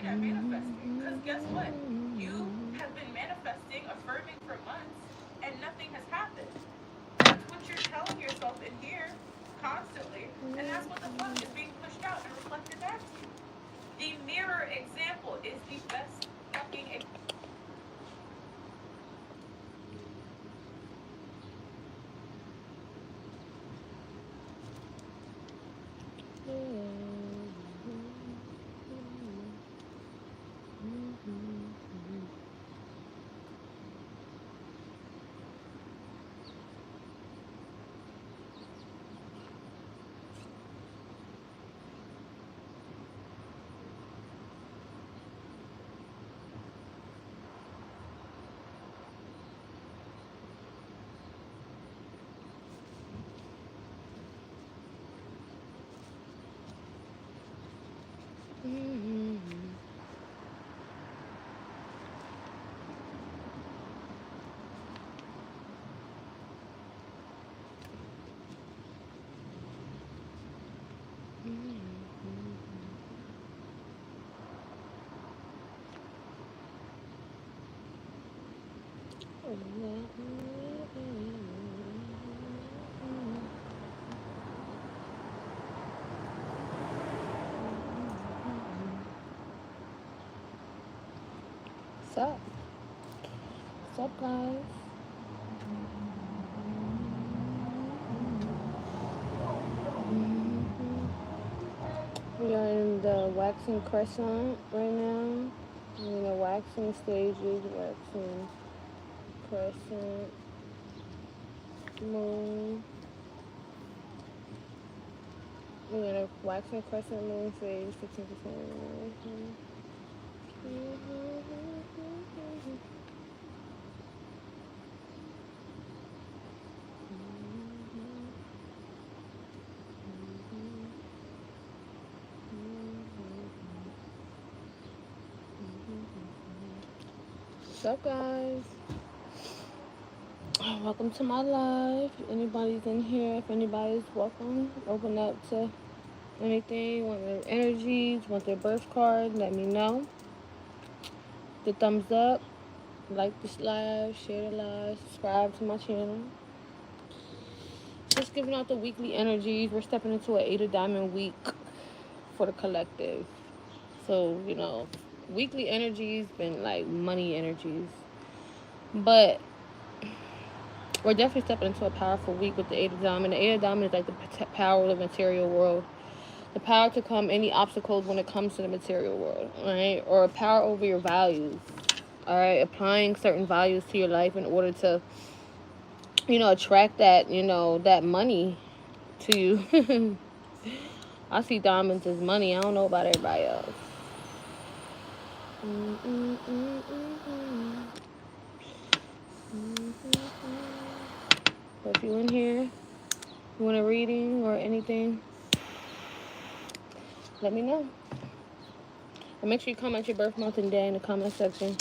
great at manifesting. Because guess what? You have been manifesting, affirming for months, and nothing has happened. That's what you're telling yourself in here constantly, and that's what the fuck is being pushed out and reflected back to you. The mirror example is the best fucking What's up? What's up, guys? We are in the waxing crescent right now. We're in the waxing stages, waxing crescent, moon. We're in a waxing crescent moon phase, 15%. What's up, guys? Welcome to my live. If anybody's in here, if anybody's welcome, open up to anything, want their energies, want their birth card, let me know. The thumbs up, like this live, share the live, subscribe to my channel. Just giving out the weekly energies. We're stepping into an 8 of Diamond week for the collective. So, weekly energies been like money energies. But we're definitely stepping into a powerful week with the 8 of Diamond. The 8 of Diamond is like the power of the material world. The power to come any obstacles when it comes to the material world, right? Or power over your values, all right? Applying certain values to your life in order to, attract that, that money to you. I see diamonds as money. I don't know about everybody else. But if you're in here, you want a reading or anything, let me know. And make sure you comment your birth month and day in the comment section.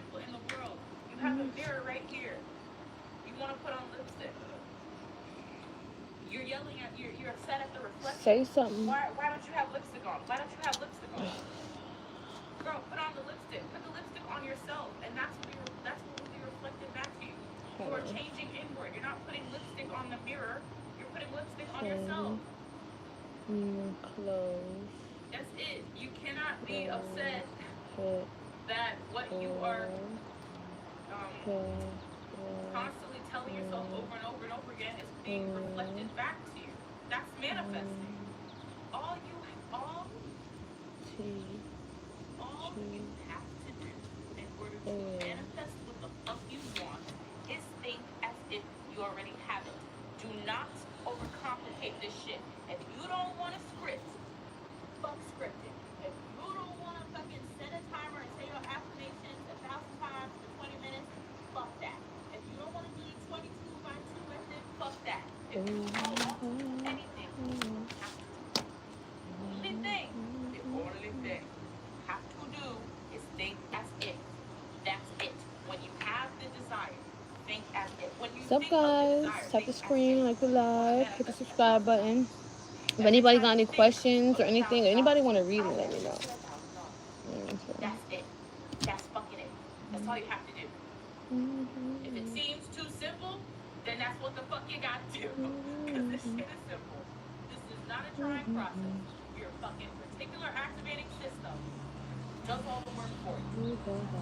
example in the world. You have a mirror right here. You want to put on lipstick. You're yelling at you're upset at the reflection. Say something. Why don't you have lipstick on? Why don't you have lipstick on? Girl, put on the lipstick. Put the lipstick on yourself, and that's what will be reflected back to you. You are changing inward. You're not putting lipstick on the mirror. You're putting lipstick on yourself. Close. That's it. You cannot be upset that what you are constantly telling yourself over and over and over again is being reflected back to you. That's manifesting. All you have to do in order to manifest what the fuck you want is think as if you already have it. Do not overcomplicate this shit. If you don't want to script, fuck scripting. If you don't want to fucking set a timer and say your affirmations If you don't want to do anything, you don't have to. The only thing you have to do is think as if. That's it. When you have the desire, think as if. When you What's up, think of the guys? desire, Tap the think as if screen, like the you want to live, hit the manifest that subscribe button. $1,000. If Every anybody got time any you think questions or of the anything, or thousand anybody dollars, want to read I it, let want me to know. get to $1,000. Okay. That's it. That's fucking it. That's all you have to do. If it seems too simple, then that's what the fuck you gotta do. Because this shit is simple. This is not a trying process. Your fucking reticular activating system does all the work for you.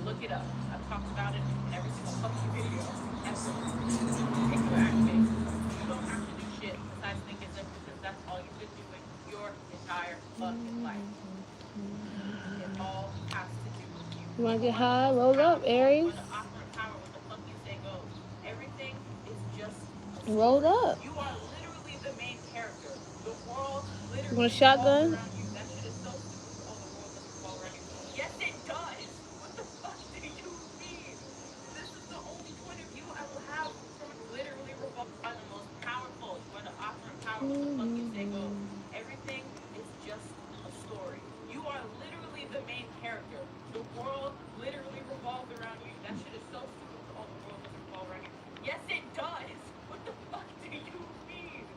Look it up. I've talked about it in every single fucking video ever. Reticular activating system. You don't have to do shit besides think as if, because that's all you've been doing your entire fucking life. It all has to do with you. You want to You get are the high? most Roll up, powerful. You Aries. are the operant power. What the fuck you say goes. Everything is just a Roll story. up. You are literally the main character. The world You want a literally revolves shotgun? around you. That shit is so stupid. Oh, the world doesn't revolve around you. Yes, it does. What the fuck do you mean? This is the only point of view I will have from literally revolve. You are the most powerful. You are the operant power. What the fuck you say goes. Everything is just a story. You are literally the main character. The world literally revolves around you. That shit is so stupid. Oh, the world doesn't revolve around you. Yes, it does. What the fuck do you mean?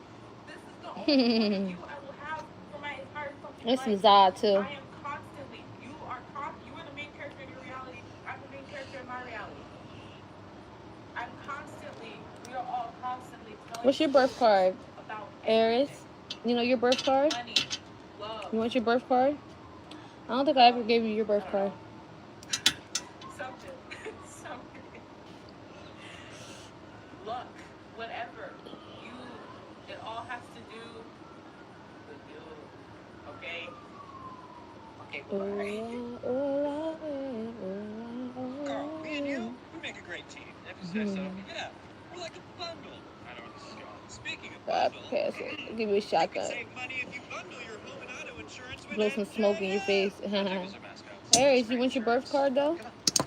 This is the only point of view I will have for my entire fucking There's some life. Zod too. I am constantly. You are the main character in your reality. I'm the main character in my reality. I'm constantly. We are all constantly telling What's your birth stories card, about Aries? everything. You know your birth card? Money, love, You want your birth card? I don't think I ever gave you your I birth don't card. know. Something. Something. Luck. Whatever. You. It all has to do with you. Okay? Okay, bye. Carl, me and you, we make a great team. If you say so. Yeah, we're like a bundle. I don't understand. Speaking of bundle, Pass it. I'll give you a you can shotgun. save money if you bundle your home and auto insurance with Blow some smoke in your face. Aries, you want your birth card though?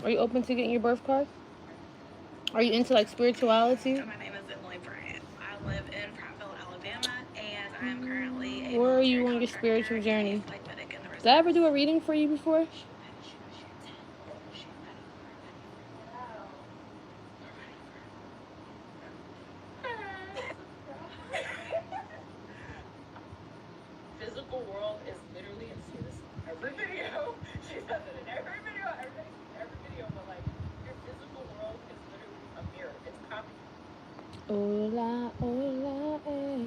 Are you open to getting your birth card? Are you into like spirituality? My name is Emily Bryant. I live in Prattville, Alabama, and I am currently a Where are military you on your contractor spiritual and journey? a flight medic in the Did I ever reserves. do a reading for you before? Physical world is literally, and see this in every video. She says it in every video. Everybody sees every video, but like your physical world is literally a mirror. It's copy. Hola, hola, eh.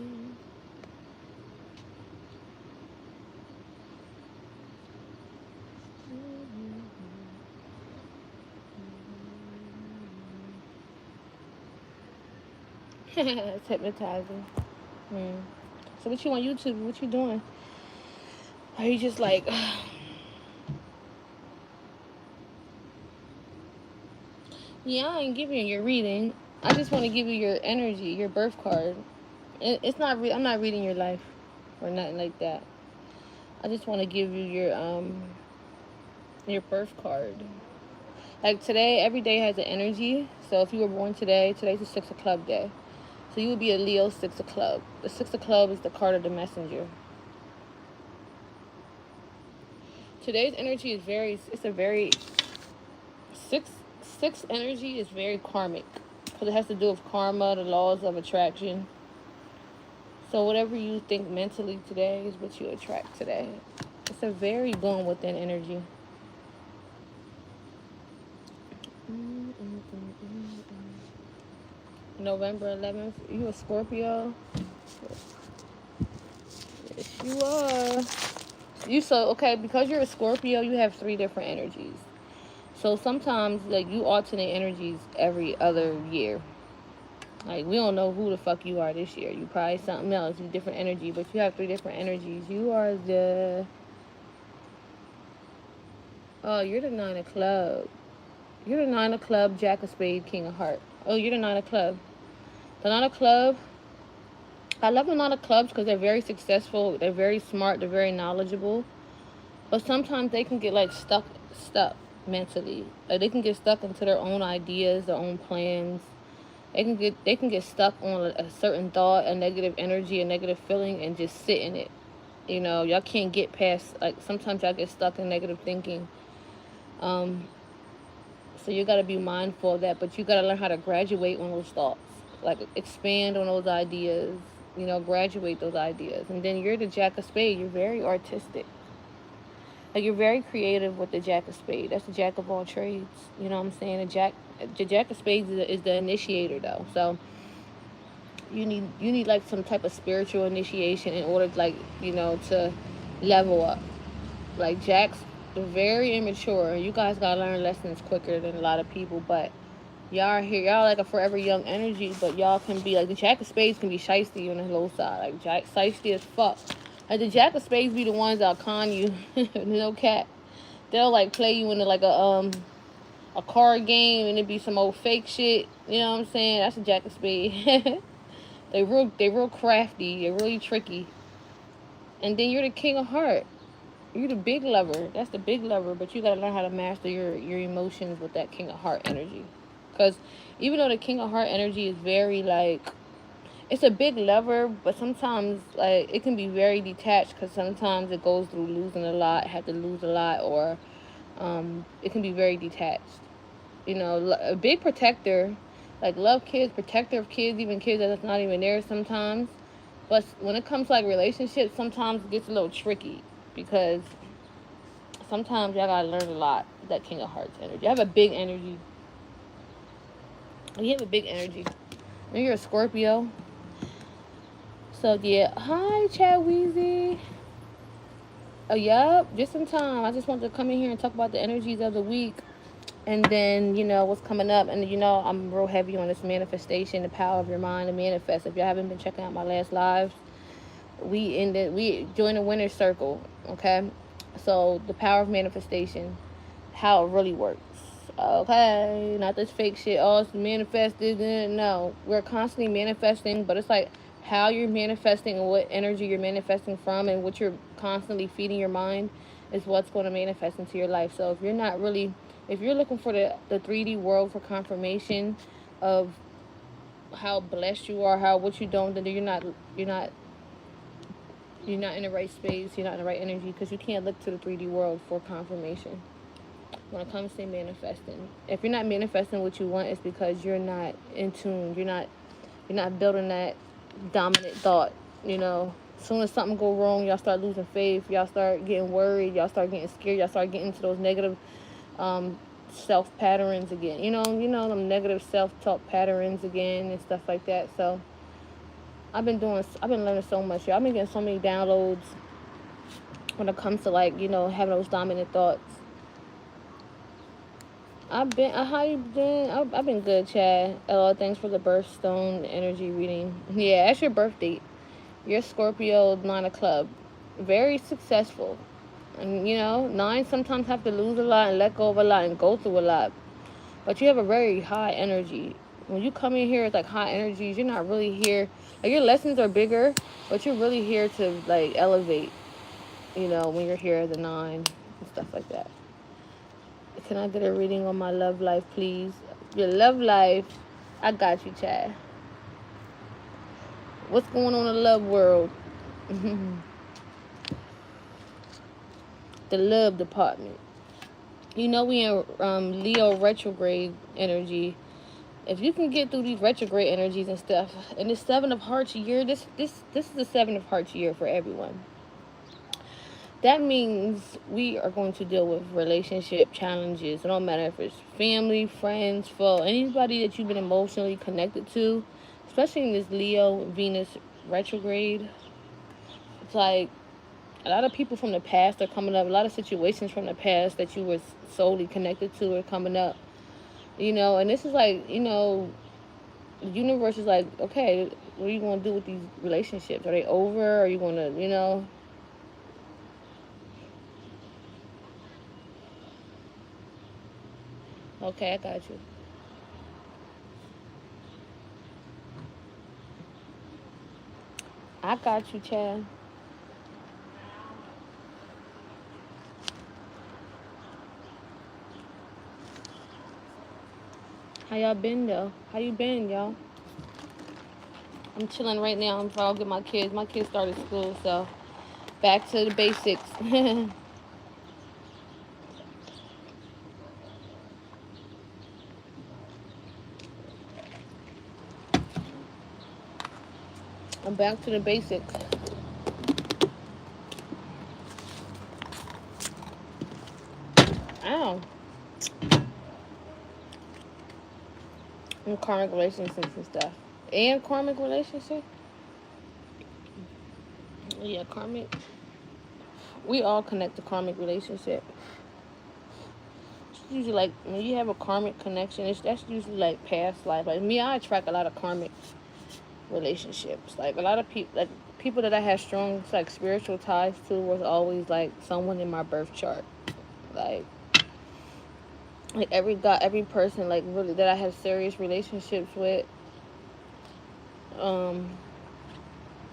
It's hypnotizing. So what you on YouTube? What you doing? Are you just like... Yeah, I ain't giving you your reading. I just want to give you your energy, your birth card. It's not. I'm not reading your life or nothing like that. I just want to give you your birth card. Like today, every day has an energy. So if you were born today, today's the 6 of club day. So you would be a Leo 6 of club. The 6 of club is the card of the messenger. Today's energy is it's a very, six energy is very karmic. Because it has to do with karma, the laws of attraction. So whatever you think mentally today is what you attract today. It's a very going within energy. November 11th. You a Scorpio? Yes, you are. Because you're a Scorpio, you have 3 different energies. So sometimes like you alternate energies every other year. Like we don't know who the fuck you are this year. You probably something else, you different energy, but you have 3 different energies. You are you're the 9 of club. You're the 9 of club, Jack of spade, King of heart. Oh, you're the 9 of club. The 9 of club. I love the 9 of clubs because they're very successful. They're very smart. They're very knowledgeable. But sometimes they can get like stuck mentally. Like they can get stuck into their own ideas, their own plans. They can get stuck on a certain thought, a negative energy, a negative feeling, and just sit in it. Y'all can't get past, like, sometimes y'all get stuck in negative thinking. Um, so you got to be mindful of that, but you got to learn how to graduate on those thoughts, like expand on those ideas. Graduate those ideas, and then you're the jack of spade. You're very artistic. Like, you're very creative with the jack of spade. That's the jack of all trades. You know what I'm saying? The jack of spades is the initiator, though. So you need like some type of spiritual initiation in order, like, to level up. Like, jacks, they're very immature. You guys gotta learn lessons quicker than a lot of people, but y'all are here. Y'all like a forever young energy, but y'all can be like, the jack of spades can be shiesty on the low side. Like, jack shiesty as fuck. Like, the jack of spades be the ones that'll con you. No cap. They'll like play you into like a card game, and it be some old fake shit. You know what I'm saying? That's a jack of spades. They real crafty. They're really tricky. And then you're the king of heart. You're the big lover. That's the big lover. But you gotta learn how to master your emotions with that king of heart energy. Because even though the king of heart energy is very like, it's a big lover, but sometimes like it can be very detached. Because sometimes it goes through losing a lot, had to lose a lot, or it can be very detached. A big protector, like, love kids, protector of kids, even kids that's not even there sometimes. But when it comes to like relationships, sometimes it gets a little tricky because sometimes y'all gotta learn a lot. That King of Hearts energy. I have a big energy. You have a big energy. And you're a Scorpio. So yeah. Hi, Chad Weezy. Oh, yup. Just in time. I just wanted to come in here and talk about the energies of the week. And then, what's coming up. And, I'm real heavy on this manifestation, the power of your mind to manifest. If y'all haven't been checking out my last lives, we joined the winner's circle, okay? So the power of manifestation, how it really works. Okay, not this fake shit. Oh, it's manifested. No, we're constantly manifesting, but it's like how you're manifesting and what energy you're manifesting from, and what you're constantly feeding your mind is what's going to manifest into your life. So if you're looking for the 3D world for confirmation of how blessed you are, how what you're doing, then you're not in the right space. You're not in the right energy, because you can't look to the 3D world for confirmation when it comes to manifesting. If you're not manifesting what you want, it's because you're not in tune. You're not building that dominant thought. As soon as something go wrong, y'all start losing faith. Y'all start getting worried. Y'all start getting scared. Y'all start getting into those negative um, self patterns again. Them negative self talk patterns again and stuff like that. So I've been learning so much. I've been getting so many downloads when it comes to, like, having those dominant thoughts. How you been? I've been good, Chad. Thanks for the birthstone energy reading. Yeah, that's your birth date. You're Scorpio, 9 of club. Very successful. And, nine sometimes have to lose a lot and let go of a lot and go through a lot. But you have a very high energy. When you come in here with like high energies, you're not really here. Like, your lessons are bigger, but you're really here to like elevate. When you're here as a 9 and stuff like that. Can I get a reading on my love life, please? Your love life. I got you, Chad. What's going on in the love world? The love department. We in Leo retrograde energy. If you can get through these retrograde energies and stuff, and this 7 of Hearts year, this is the 7 of Hearts year for everyone. That means we are going to deal with relationship challenges. It don't matter if it's family, friends, foe, anybody that you've been emotionally connected to, especially in this Leo Venus retrograde. It's like a lot of people from the past are coming up. A lot of situations from the past that you were solely connected to are coming up. And this is like, the universe is like, okay, what are you going to do with these relationships? Are they over? Are you going to, Okay, I got you. I got you, Chad. How How y'all been though? How you been, y'all? I'm chilling right now. I'm trying to get my kids. My kids started school, so back to the basics. I'm back to the basics. Ow. And karmic relationships and stuff. And karmic relationship? Yeah, karmic. We all connect to karmic relationship. It's usually like when you have a karmic connection, that's usually like past life. Like me, I attract a lot of karmic relationships. Like a lot of people, like people that I have strong like spiritual ties to was always like someone in my birth chart. Like every person like really that I have serious relationships with um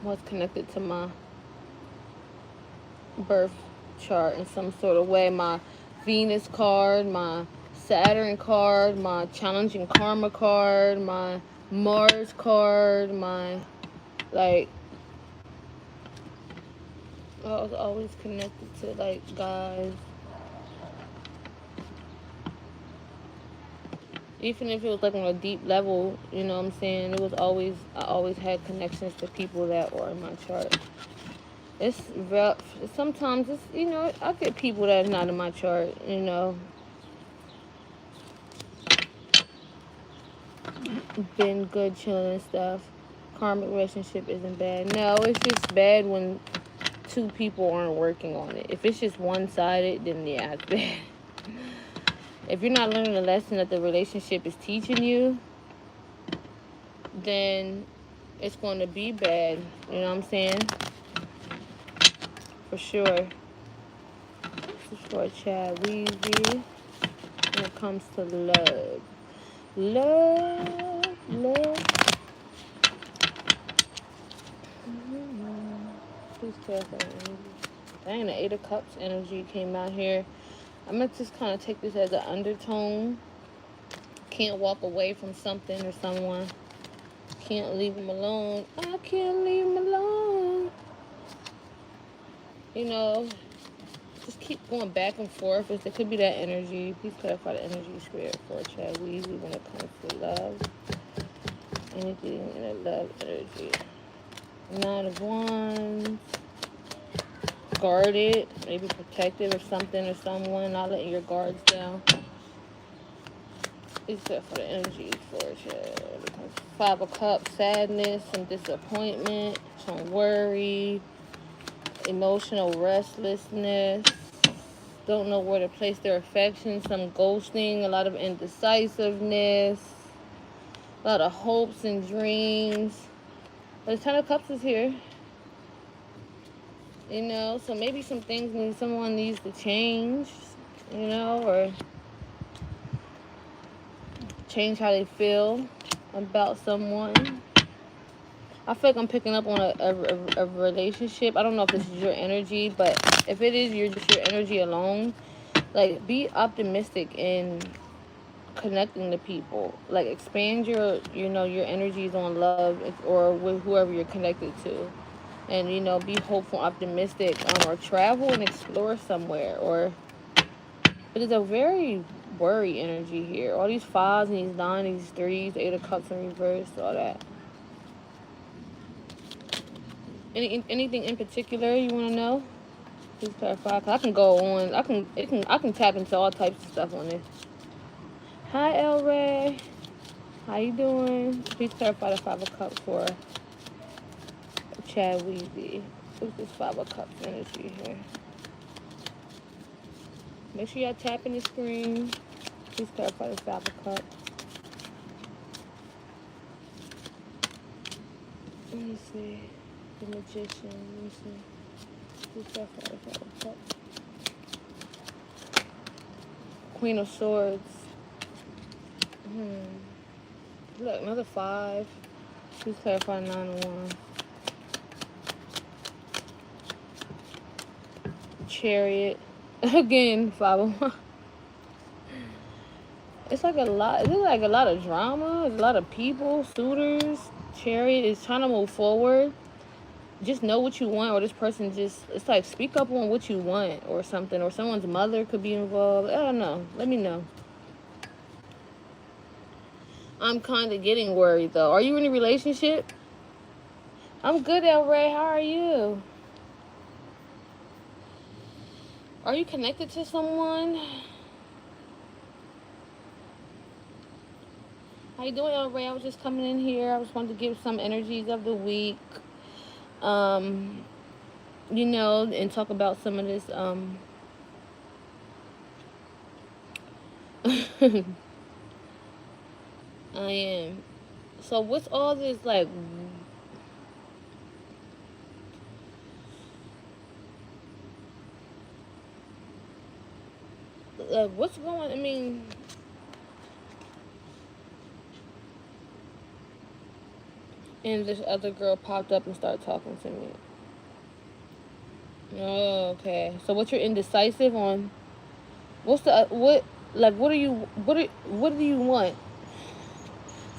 was connected to my birth chart in some sort of way. My Venus card, my Saturn card, my challenging karma card, my Mars card, my like I was always connected to like guys. Even if it was like on a deep level, you know what I'm saying? It was always I always had connections to people that were in my chart. It's rough. Sometimes it's I get people that's not in my chart. Been good chilling and stuff. Karmic relationship isn't bad. No, it's just bad when two people aren't working on it. If it's just one sided, then yeah, it's bad. If you're not learning the lesson that the relationship is teaching you, then it's going to be bad. You know what I'm saying? For sure. This is for Chad Weezy when it comes to love. Love, love. Please careful. Dang, the Eight of Cups energy came out here. I'm going to just kind of take this as an undertone. Can't walk away from something or someone. Can't leave them alone. I can't leave them alone. Just keep going back and forth. It could be that energy. Please clarify the energy spirit for Chad Weezy when it comes to love. Anything in a love energy. Nine of Wands. Guarded. Maybe protective of something or someone. Not letting your guards down. Except for the energies for Chad. Five of Cups. Sadness. Some disappointment. Some worry. Emotional restlessness. Don't know where to place their affection. Some ghosting. A lot of indecisiveness. A lot of hopes and dreams. But the Ten of Cups is here. So maybe some things someone needs to change, or change how they feel about someone. I feel like I'm picking up on a relationship. I don't know if this is your energy, but if it is just your energy alone, like be optimistic in connecting to people. Like expand your energies on love or with whoever you're connected to. And be hopeful, optimistic, or travel and explore somewhere. But it's a very worry energy here. All these fives and these nines, these threes, Eight of Cups in reverse, all that. Anything in particular you want to know? Please clarify. 'Cause I can go on. I can tap into all types of stuff on this. Hi, El Ray. How you doing? Please clarify the Five of Cups for Chad Weezy. What's this Five of Cups energy here? Make sure y'all tapping the screen. Please clarify the Five of Cups. Let me see. The Magician. Let me see. Please clarify the Five of Cups. Queen of Swords. Look, another five. Please clarify Nine of Wands. Chariot. Again, 5 of Wands. It's like a lot. It's like a lot of drama. There's a lot of people, suitors. Chariot is trying to move forward. Just know what you want, or this person just, it's like speak up on what you want or something, or someone's mother could be involved. I don't know. Let me know. I'm kind of getting worried though. Are you in a relationship? I'm good, El Ray. How are you? Are you connected to someone? How you doing, El Ray? I was just coming in here. I just wanted to give some energies of the week. Um, and talk about some of this. I am. So what's all this like? What's going? I mean, and this other girl popped up and started talking to me. Oh, okay. So what you're indecisive on? What's the what? Like, what are you? What do you want?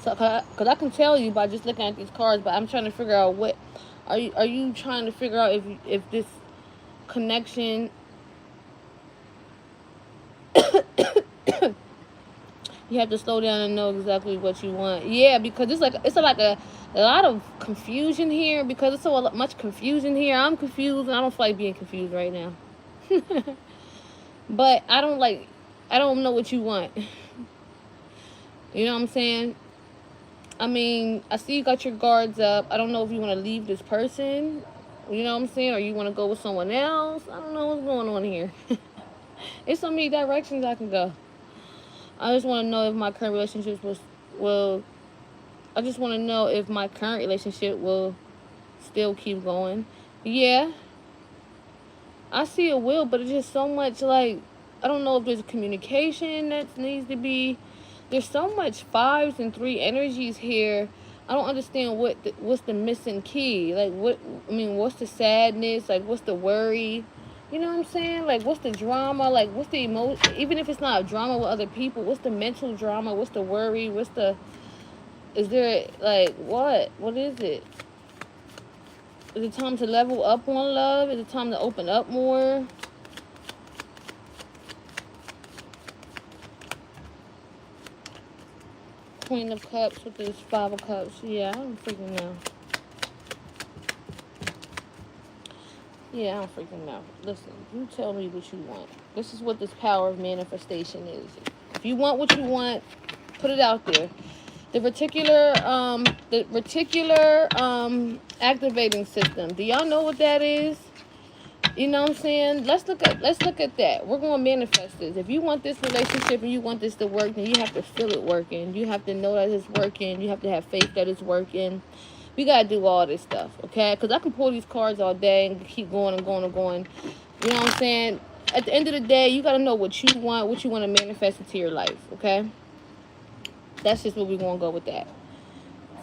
So, cause I can tell you by just looking at these cards, but I'm trying to figure out what are you trying to figure out if this connection you have to slow down and know exactly what you want. Yeah, because it's like a lot of confusion here because it's so much confusion here. I'm confused and I don't feel like being confused right now. But I don't know what you want. You know what I'm saying? I mean, I see you got your guards up. I don't know if you want to leave this person. You know what I'm saying? Or you want to go with someone else. I don't know what's going on here. It's so many directions I can go. I just want to know if my current relationship will. I just want to know if my current relationship will still keep going. Yeah, I see it will, but it's just so much like I don't know if there's communication that needs to be. There's so much fives and three energies here. I don't understand what's the missing key. Like what I mean, what's the sadness? Like what's the worry? You know what I'm saying? Like what's the drama? Like what's the emotion? Even if it's not a drama with other people, what's the mental drama? What's the worry? What's the is there like what? What is it? Is it time to level up on love? Is it time to open up more? Queen of Cups with this Five of Cups. Yeah, I don't freaking know. Yeah, I don't freaking know. Listen, you tell me what you want. This is what this power of manifestation is. If you want what you want, put it out there. The reticular activating system. Do y'all know what that is? You know what I'm saying? Let's look at that. We're gonna manifest this. If you want this relationship and you want this to work, then you have to feel it working. You have to know that it's working. You have to have faith that it's working. We gotta do all this stuff, okay? Because I can pull these cards all day and keep going and going and going. You know what I'm saying? At the end of the day, you gotta know what you want to manifest into your life, okay? That's just what we're gonna go with that.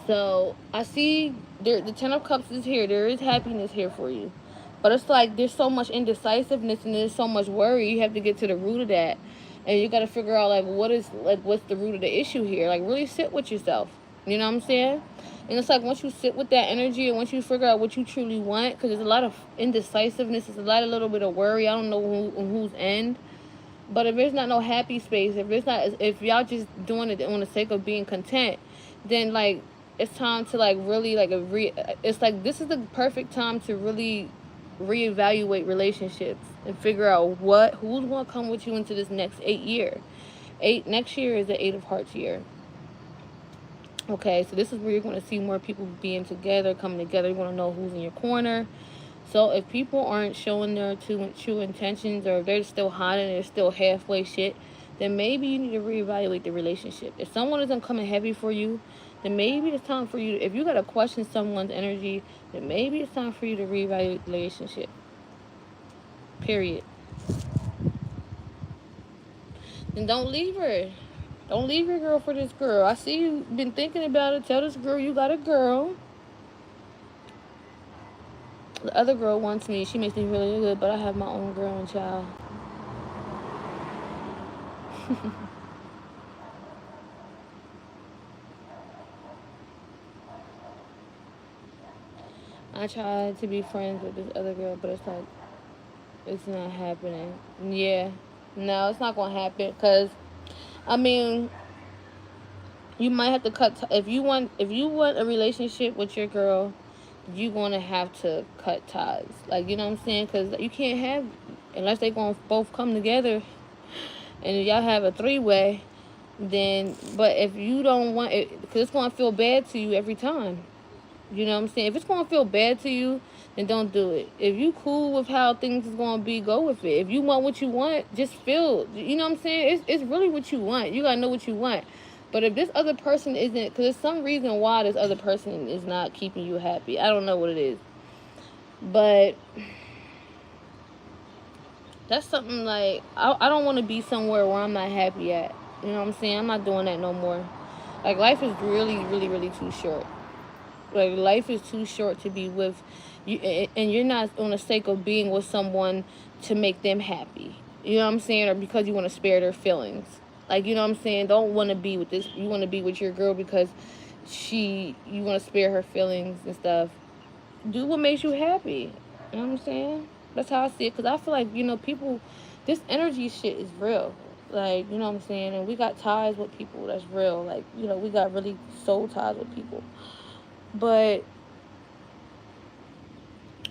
So I see the Ten of Cups is here. There is happiness here for you. But it's like there's so much indecisiveness and there's so much worry. You have to get to the root of that. And you got to figure out what's the root of the issue here. Like really sit with yourself. You know what I'm saying? And it's like once you sit with that energy and once you figure out what you truly want, because there's a lot of indecisiveness, there's a little bit of worry. I don't know on whose end. But if there's not no happy space, if y'all just doing it on the sake of being content, then like it's time to like really it's like this is the perfect time to really reevaluate relationships and figure out who's going to come with you into this next 8 year. Next year is the 8 of Hearts year. Okay, so this is where you're going to see more people being together, coming together. You want to know who's in your corner. So if people aren't showing their true intentions, or if they're still hiding, they're still halfway shit, then maybe you need to reevaluate the relationship. If someone isn't coming heavy for you, then maybe it's time for you. If you gotta question someone's energy, then maybe it's time for you to reevaluate the relationship. Period. Then don't leave her. Don't leave your girl for this girl. I see you been thinking about it. Tell this girl you got a girl. The other girl wants me. She makes me really good, but I have my own girl and child. I tried to be friends with this other girl, but it's like it's not happening. Yeah, no, it's not gonna happen. Cause I mean, you might have to if you want a relationship with your girl, you gonna have to cut ties. Like you know what I'm saying? Cause you can't have unless they gonna both come together and y'all have a three way. Then, but if you don't want it, because it's gonna feel bad to you every time. You know what I'm saying? If it's gonna feel bad to you, then don't do it. If you cool with how things is gonna be, go with it. If you want what you want, just feel. You know what I'm saying? It's really what you want. You gotta know what you want. But if this other person isn't, because there's some reason why this other person is not keeping you happy. I don't know what it is, but that's something like I don't want to be somewhere where I'm not happy at. You know what I'm saying? I'm not doing that no more. Like life is really, really, really too short. Like life is too short to be with you, and you're not on the sake of being with someone to make them happy. You know what I'm saying, or because you want to spare their feelings. Like you know what I'm saying. Don't want to be with this. You want to be with your girl because you want to spare her feelings and stuff. Do what makes you happy. You know what I'm saying? That's how I see it. Cause I feel like people, this energy shit is real. Like you know what I'm saying, and we got ties with people. That's real. Like we got really soul ties with people. But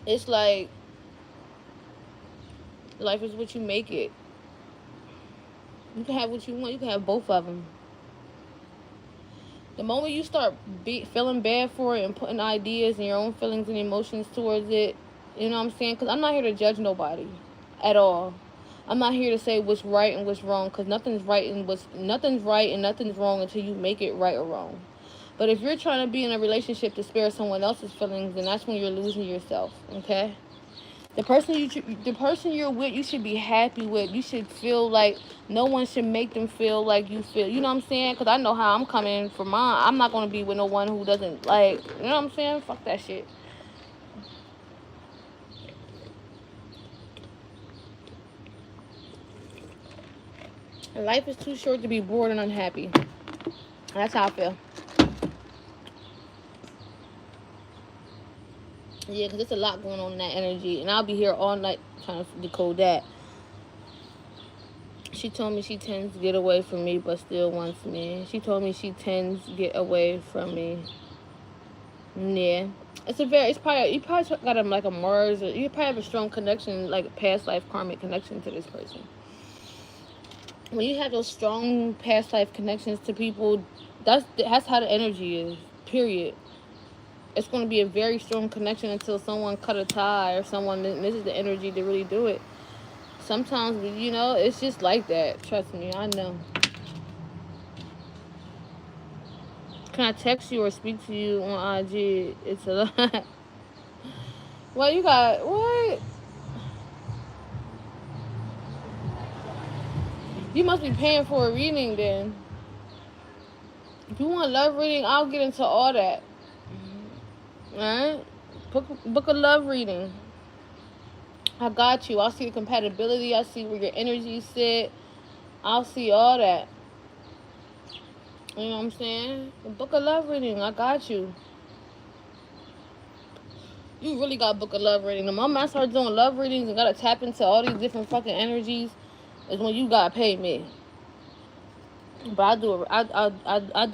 it's like life is what you make it. You can have what you want. You can have both of them. The moment you start feeling bad for it and putting ideas and your own feelings and emotions towards it, you know what I'm saying? Because I'm not here to judge nobody at all. I'm not here to say what's right and what's wrong because nothing's right and nothing's wrong until you make it right or wrong. But if you're trying to be in a relationship to spare someone else's feelings, then that's when you're losing yourself. Okay. The person you're with, you should be happy with. You should feel like no one should make them feel like you feel. You know what I'm saying? Because I know how I'm coming for mine. I'm not gonna be with no one who doesn't like. You know what I'm saying? Fuck that shit. Life is too short to be bored and unhappy. That's how I feel. Yeah, because there's a lot going on in that energy, and I'll be here all night trying to decode that. She told me she tends to get away from me, but still wants me. She told me she tends to get away from me. Yeah, it's probably you probably got like a Mars, or you probably have a strong connection, like a past life karmic connection to this person. When you have those strong past life connections to people, that's how the energy is. Period. It's going to be a very strong connection until someone cut a tie or someone. This is the energy to really do it. Sometimes it's just like that. Trust me, I know. Can I text you or speak to you on IG? It's a lot. Well, you got what? You must be paying for a reading then. If you want love reading, I'll get into all that. Alright? Book a love reading. I got you. I'll see the compatibility. I'll see where your energy sit. I'll see all that. You know what I'm saying? Book a love reading. I got you. You really got to book a love reading. The moment I start doing love readings and gotta tap into all these different fucking energies is when you gotta pay me. But I do a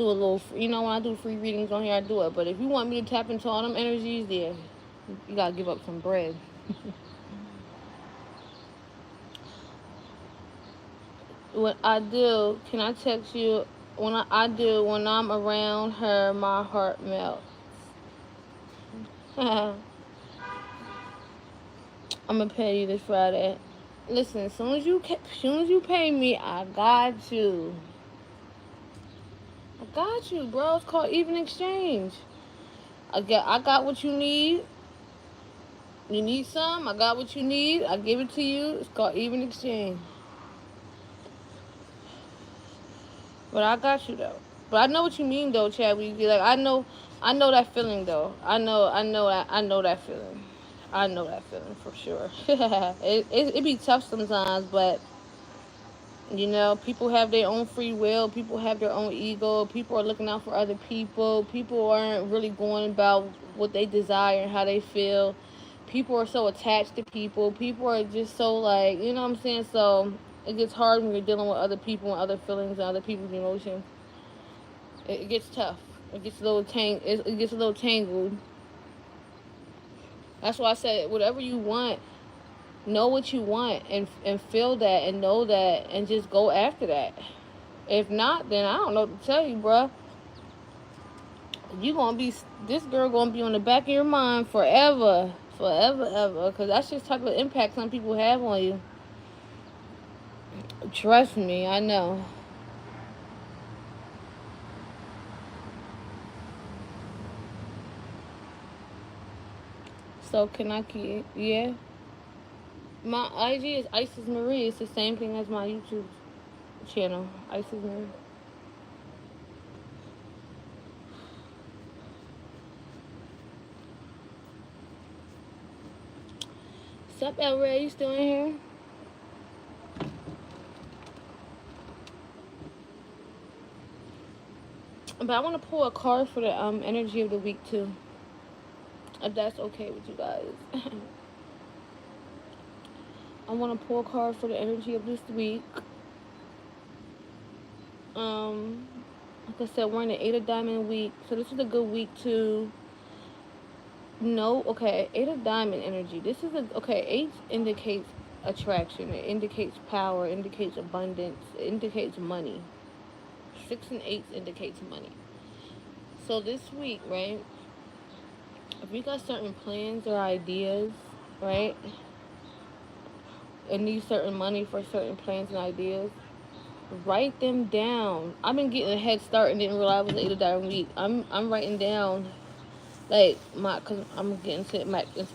little, when I do free readings on here, I do it. But if you want me to tap into all them energies, yeah, you gotta give up some bread. When I do, can I text you? When I'm around her, my heart melts. I'm gonna pay you this Friday. Listen, as soon as you pay me, I got you. I got you, bro. It's called even exchange. I got what you need. You need some? I got what you need. I give it to you. It's called even exchange. But I got you though. But I know what you mean though, Chad. When you be like, I know that feeling though. I know that feeling. I know that feeling for sure. It be tough sometimes, but You know, people have their own free will. People have their own ego. People are looking out for other people. People aren't really going about what they desire and how they feel. People are so attached to people. People are just so like, you know what I'm saying? So it gets hard when you're dealing with other people and other feelings and other people's emotions. It gets tough. It gets a little it gets a little tangled. That's why I said whatever you want, know what you want and feel that and know that and just go after that. If not, then I don't know what to tell you, bruh. You gonna be this girl gonna be on the back of your mind forever, forever, ever. Cause that's just type of impact some people have on you. Trust me, I know. So can I keep? Yeah. My IG is Isis Marie. It's the same thing as my YouTube channel, Isis Marie. Sup, El Ray? You still in here? But I want to pull a card for the energy of the week too, if that's okay with you guys. I want to pull a card for the energy of this week. Um, like I said, we're in the Eight of Diamond week, so this is a good week to know. Okay, Eight of Diamond energy. This is a okay. Eight indicates attraction. It indicates power. It indicates abundance. It indicates money. Six and eight indicates money. So this week, right? If you got certain plans or ideas, right, and need certain money for certain plans and ideas, write them down. I've been getting a head start and didn't realize it was Eight of Diamond week. I'm writing down like cause I'm getting into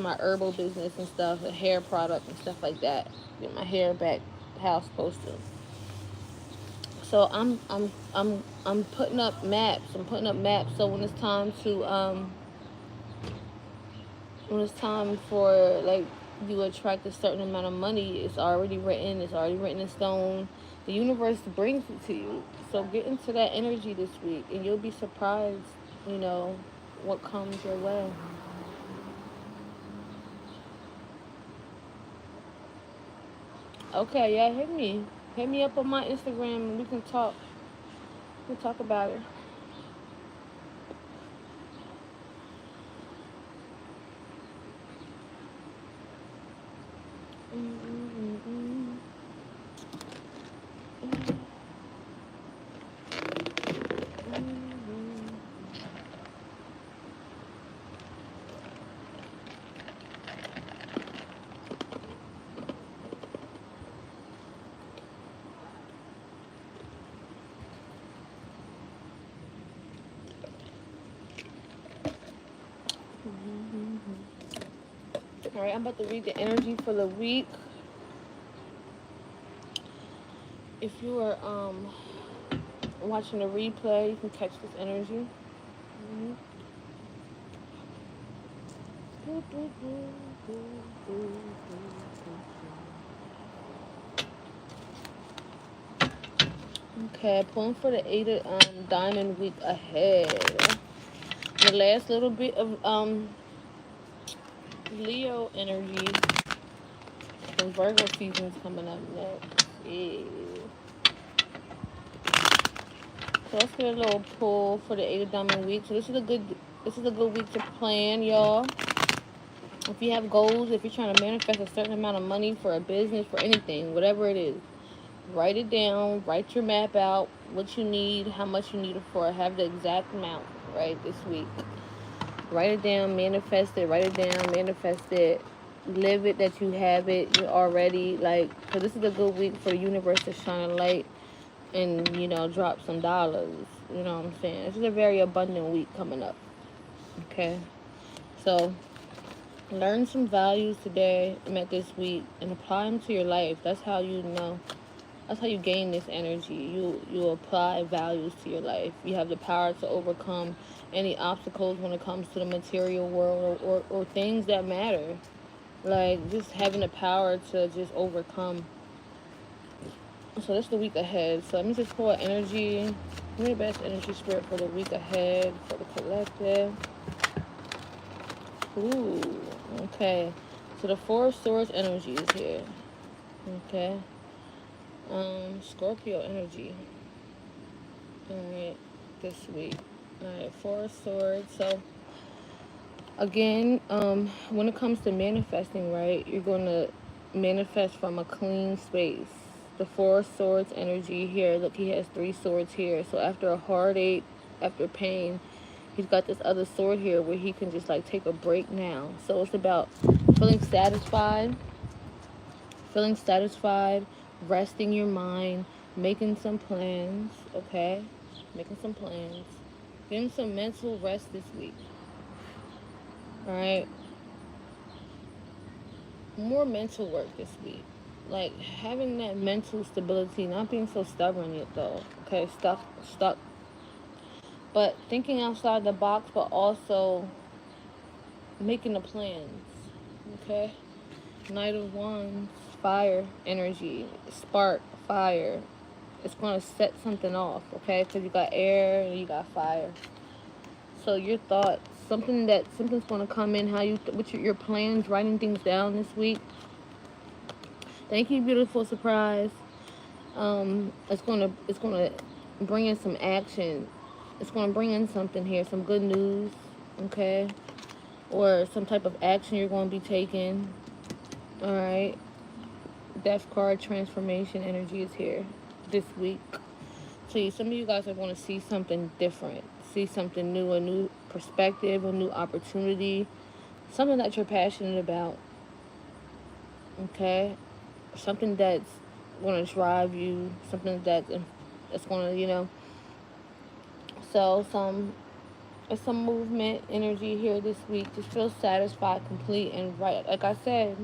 my herbal business and stuff, the hair product and stuff like that. Get my hair back how it's supposed to. So I'm putting up maps. I'm putting up maps. So when it's time for like you attract a certain amount of money, it's already written. It's already written in stone. The universe brings it to you. So get into that energy this week, and you'll be surprised. You know what comes your way. Okay, yeah, hit me. Hit me up on my Instagram and we can talk. We can talk about it. All right, I'm about to read the energy for the week. If you are watching the replay, you can catch this energy. Mhm. Okay, pulling for the Eight of Diamond week ahead. The last little bit of Leo energy. And Virgo season's coming up next. Yeah. So let's get a little pull for the Eight of Diamond week. So this is a good week to plan, y'all. If you have goals, if you're trying to manifest a certain amount of money for a business, for anything, whatever it is, write it down, write your map out, what you need, how much you need it for, have the exact amount, right, this week. Write it down, manifest it, write it down, manifest it, live it that you have it, you're already, like, so this is a good week for the universe to shine a light and, you know, drop some dollars, you know what I'm saying? This is a very abundant week coming up, okay? So, learn some values today, met this week, and apply them to your life. That's how you know. That's how you gain this energy. You apply values to your life. You have the power to overcome any obstacles when it comes to the material world or things that matter. Like just having the power to just overcome So that's the week ahead. So let me just pull an energy. Give me the best energy spirit for the week ahead for the collective. Ooh, okay. So the Four of Swords energy is here. Okay. Scorpio energy. Alright, this week. Alright, Four of Swords. So again, when it comes to manifesting, right, you're gonna manifest from a clean space. The Four of Swords energy here. Look, he has three swords here. So after a heartache, after pain, he's got this other sword here where he can just like take a break now. So it's about feeling satisfied, feeling satisfied, resting your mind, making some plans, okay? Making some plans. Getting some mental rest this week. Alright? More mental work this week. Like having that mental stability, not being so stubborn yet though. Okay, stuck. But thinking outside the box, but also making the plans. Okay? Knight of Wands, fire energy, spark, fire. It's going to set something off, okay? Because you got air and you got fire. So your thoughts, something's going to come in. How you with your plans, writing things down this week. Thank you, beautiful surprise. It's gonna bring in some action. It's gonna bring in something here, some good news, okay, or some type of action you're going to be taking. All right. Death card transformation energy is here this week. So some of you guys are going to see something different, see something new, a new perspective, a new opportunity, something that you're passionate about. Okay, something that's going to drive you, something that's going to, So some movement energy here this week. Just feel satisfied, complete, and right. Like I said,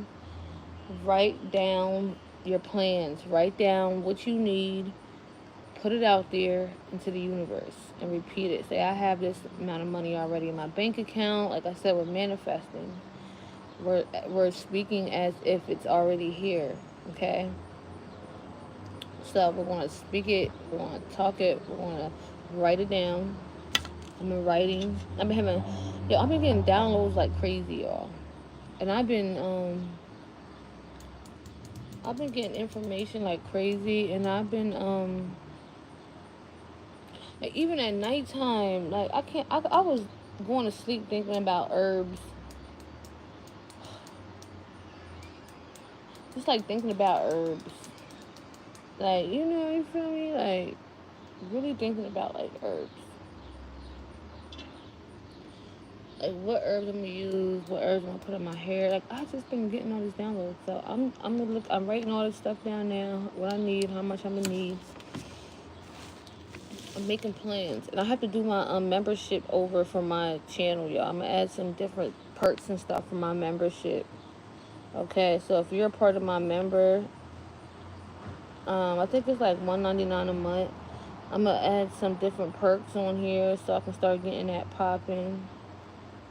write down your plans. Write down what you need. Put it out there into the universe and repeat it. Say, I have this amount of money already in my bank account. Like I said, we're manifesting. We're speaking as if it's already here. Okay. So we're going to speak it. We're going to talk it. We're going to write it down. I've been writing. I've been getting downloads like crazy, y'all. And I've been getting information like crazy, and I've been like, even at nighttime, like I can't. I was going to sleep thinking about herbs, just like thinking about herbs, like you feel me, like really thinking about like herbs, like what herbs I'm gonna use, what herbs I'm gonna put in my hair. Like I just been getting all these downloads, so I'm gonna look. I'm writing all this stuff down now. What I need, how much I'm gonna need. I'm making plans, and I have to do my membership over for my channel, y'all. I'm gonna add some different perks and stuff for my membership. Okay, so if you're a part of my member, I think it's like $1.99 a month. I'm gonna add some different perks on here so I can start getting that popping,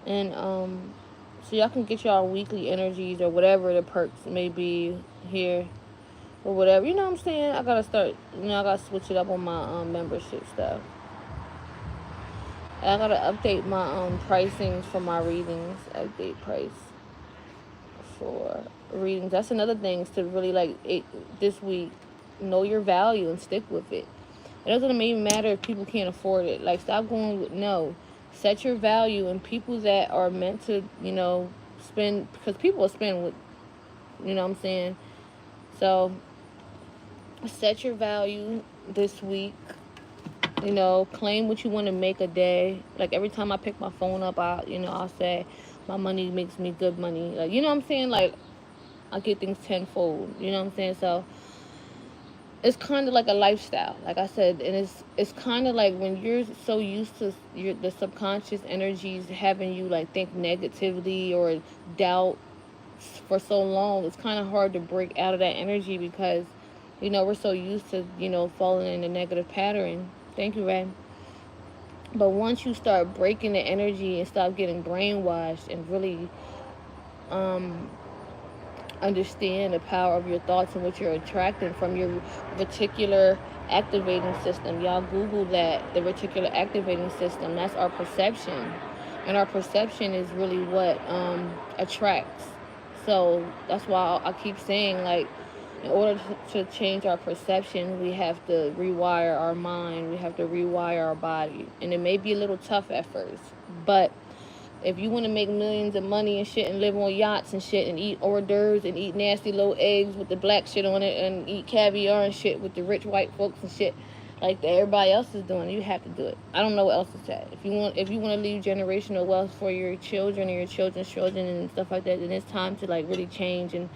and so y'all can get y'all weekly energies or whatever the perks may be here or whatever. You know what I'm saying? I gotta start. I gotta switch it up on my membership stuff. And I gotta update my pricings for my readings. Update price for readings. That's another thing is to really this week. Know your value and stick with it. It doesn't even matter if people can't afford it. Like stop going with no. Set your value, and people that are meant to spend, because people will spend with what I'm saying. So set your value this week. Claim what you want to make a day. Like every time I pick my phone up, I'll say my money makes me good money. Like what I'm saying. Like I get things tenfold. You know what I'm saying. So it's kind of like a lifestyle, like I said, and it's kind of like when you're so used to the subconscious energies having you like think negativity or doubt for so long. It's kind of hard to break out of that energy because we're so used to falling in a negative pattern. Thank you, Red. But once you start breaking the energy and stop getting brainwashed and really understand the power of your thoughts and what you're attracting from your reticular activating system. Y'all Google that, the reticular activating system. That's our perception. And our perception is really what attracts. So that's why I keep saying, like, in order to change our perception, we have to rewire our mind, we have to rewire our body. And it may be a little tough at first, but if you want to make millions of money and shit and live on yachts and shit and eat hors d'oeuvres and eat nasty little eggs with the black shit on it and eat caviar and shit with the rich white folks and shit like that everybody else is doing, you have to do it. I don't know what else to say. If you want to leave generational wealth for your children and your children's children and stuff like that, then it's time to like really change. And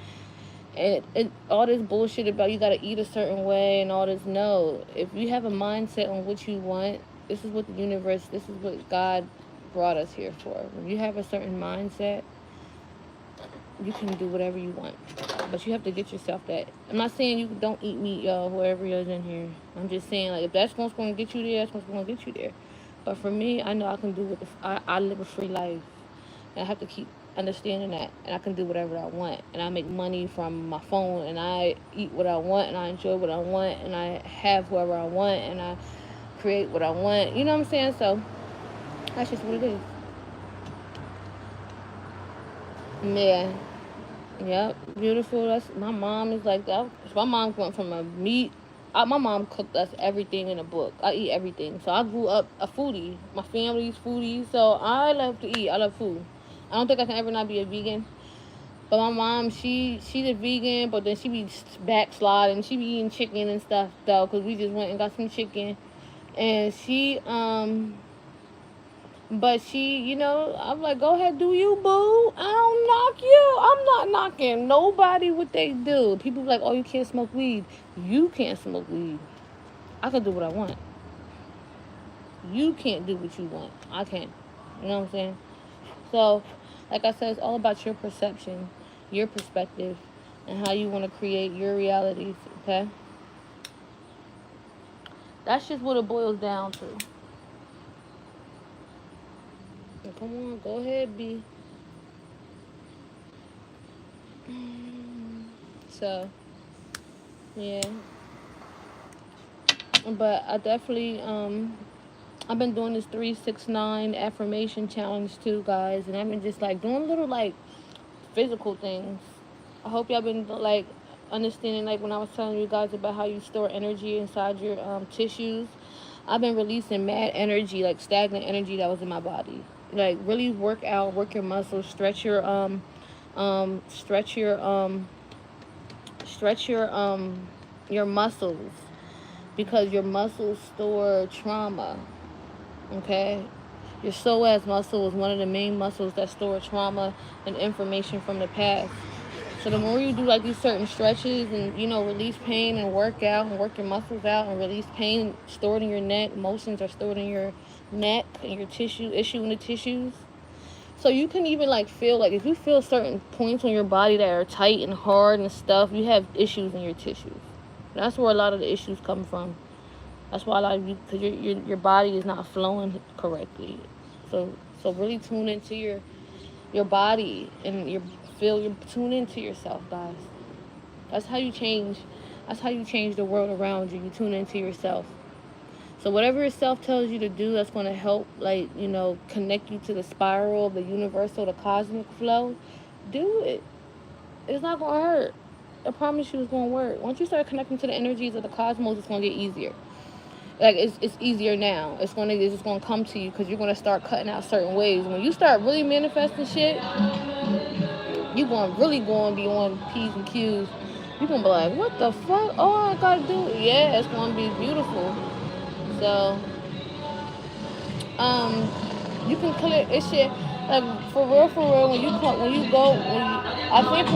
all this bullshit about you gotta eat a certain way and all this, no. If you have a mindset on what you want, this is what the universe, this is what God brought us here for. When you have a certain mindset, you can do whatever you want. But you have to get yourself that. I'm not saying you don't eat meat, y'all, whoever is in here. I'm just saying, like, if that's what's going to get you there, that's what's going to get you there. But for me, I know I can do what I live a free life. And I have to keep understanding that. And I can do whatever I want. And I make money from my phone. And I eat what I want. And I enjoy what I want. And I have whoever I want. And I create what I want. You know what I'm saying? So that's just what it is. Yeah. Yep, beautiful. That's my mom is like that. My mom went from a meat. My mom cooked us everything in a book. I eat everything, so I grew up a foodie. My family's foodie, so I love to eat. I love food. I don't think I can ever not be a vegan. But my mom, she's a vegan, but then she be backsliding. She be eating chicken and stuff though, cause we just went and got some chicken, and but she, I'm like, go ahead, do you, boo. I don't knock you. I'm not knocking nobody what they do. People be like, oh, you can't smoke weed. You can't smoke weed. I can do what I want. You can't do what you want. I can. You know what I'm saying? So, like I said, it's all about your perception, your perspective, and how you want to create your realities, okay? That's just what it boils down to. Come on, go ahead, B. So, yeah. But I definitely I've been doing this 369 affirmation challenge too, guys, and I've been just like doing little like physical things. I hope y'all been like understanding, like when I was telling you guys about how you store energy inside your tissues. I've been releasing mad energy, like stagnant energy that was in my body. Like really work out, work your muscles, um stretch your um stretch your muscles, because your muscles store trauma. Okay, your psoas muscle is one of the main muscles that store trauma and information from the past. So the more you do like these certain stretches and release pain and work out and work your muscles out and release pain stored in your neck, emotions are stored in your neck and your issue in the tissues. So you can even like feel like if you feel certain points on your body that are tight and hard and stuff, you have issues in your tissues. That's where a lot of the issues come from. That's why a lot of you, because your body is not flowing correctly. So really tune into your body and tune into yourself, guys. That's how you change. That's how you change the world around you. You tune into yourself. So whatever yourself tells you to do, that's going to help, like connect you to the spiral, the universal, the cosmic flow. Do it. It's not going to hurt. I promise you, it's going to work. Once you start connecting to the energies of the cosmos, it's going to get easier. Like it's easier now. It's just gonna come to you because you're gonna start cutting out certain ways. When you start really manifesting shit, you gonna really going to be on P's and Q's. You gonna be like, what the fuck? Oh, I gotta do it. Yeah, it's gonna be beautiful. So, um, you can clear it shit like for real, for real. I think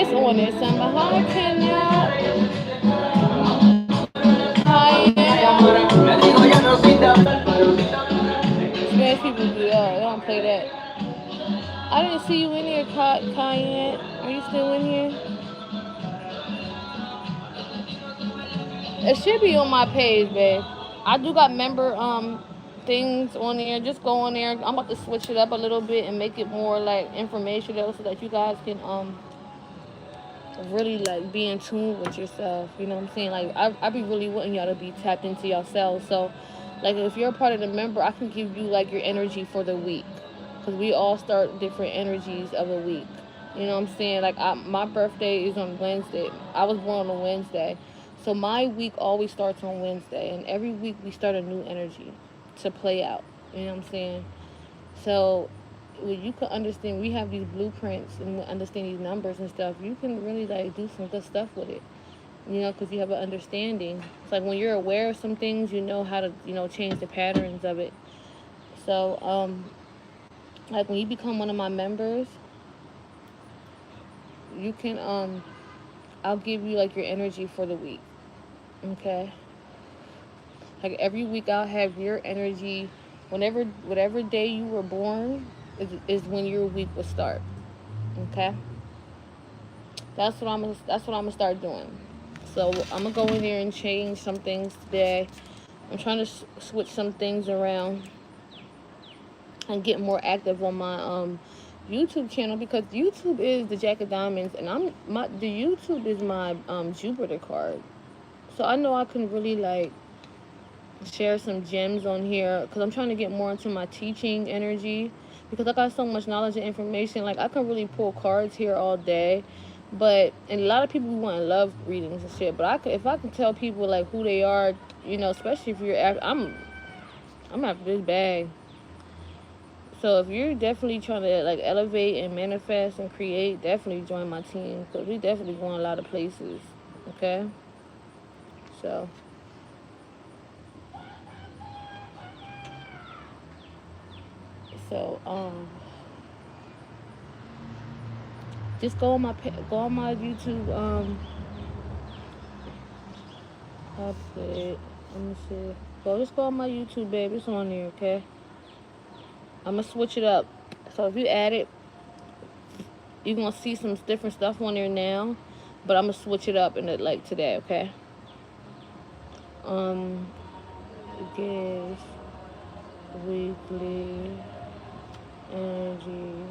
it's on there. Something. Hi, Kenya. Hi. Spanish people do that. They don't play that. I didn't see you in here, Cayenne. Are you still in here? It should be on my page, babe. I do got member things on there. Just go on there. I'm about to switch it up a little bit and make it more like informational so that you guys can really like be in tune with yourself. You know what I'm saying? Like I be really wanting y'all to be tapped into yourselves. So like if you're a part of the member, I can give you like your energy for the week because we all start different energies of a week. You know what I'm saying? Like my birthday is on Wednesday. I was born on a Wednesday. So my week always starts on Wednesday, and every week we start a new energy to play out. You know what I'm saying? So when you can understand, we have these blueprints and understand these numbers and stuff. You can really like do some good stuff with it. You know, because you have an understanding. It's like when you're aware of some things, you know how to change the patterns of it. So like when you become one of my members, you can I'll give you like your energy for the week. Okay. Like every week I'll have your energy. Whenever whatever day you were born is when your week will start. Okay. That's what I'm gonna start doing. So I'm gonna go in there and change some things today. I'm trying to switch some things around and get more active on my YouTube channel because YouTube is the Jack of Diamonds, and the YouTube is my Jupiter card. So I know I can really like share some gems on here because I'm trying to get more into my teaching energy because I got so much knowledge and information. Like I can really pull cards here all day, but and a lot of people want to love readings and shit. But if I can tell people like who they are, especially if you're I'm after this bag. So if you're definitely trying to like elevate and manifest and create, definitely join my team because we definitely going a lot of places. Okay, so. So just go on my YouTube. I'll put it. Let me see. Just go on my YouTube, baby. It's on there, okay? I'm gonna switch it up. So if you add it, you're gonna see some different stuff on there now. But I'm gonna switch it up in it like today, okay? Um, guess weekly energy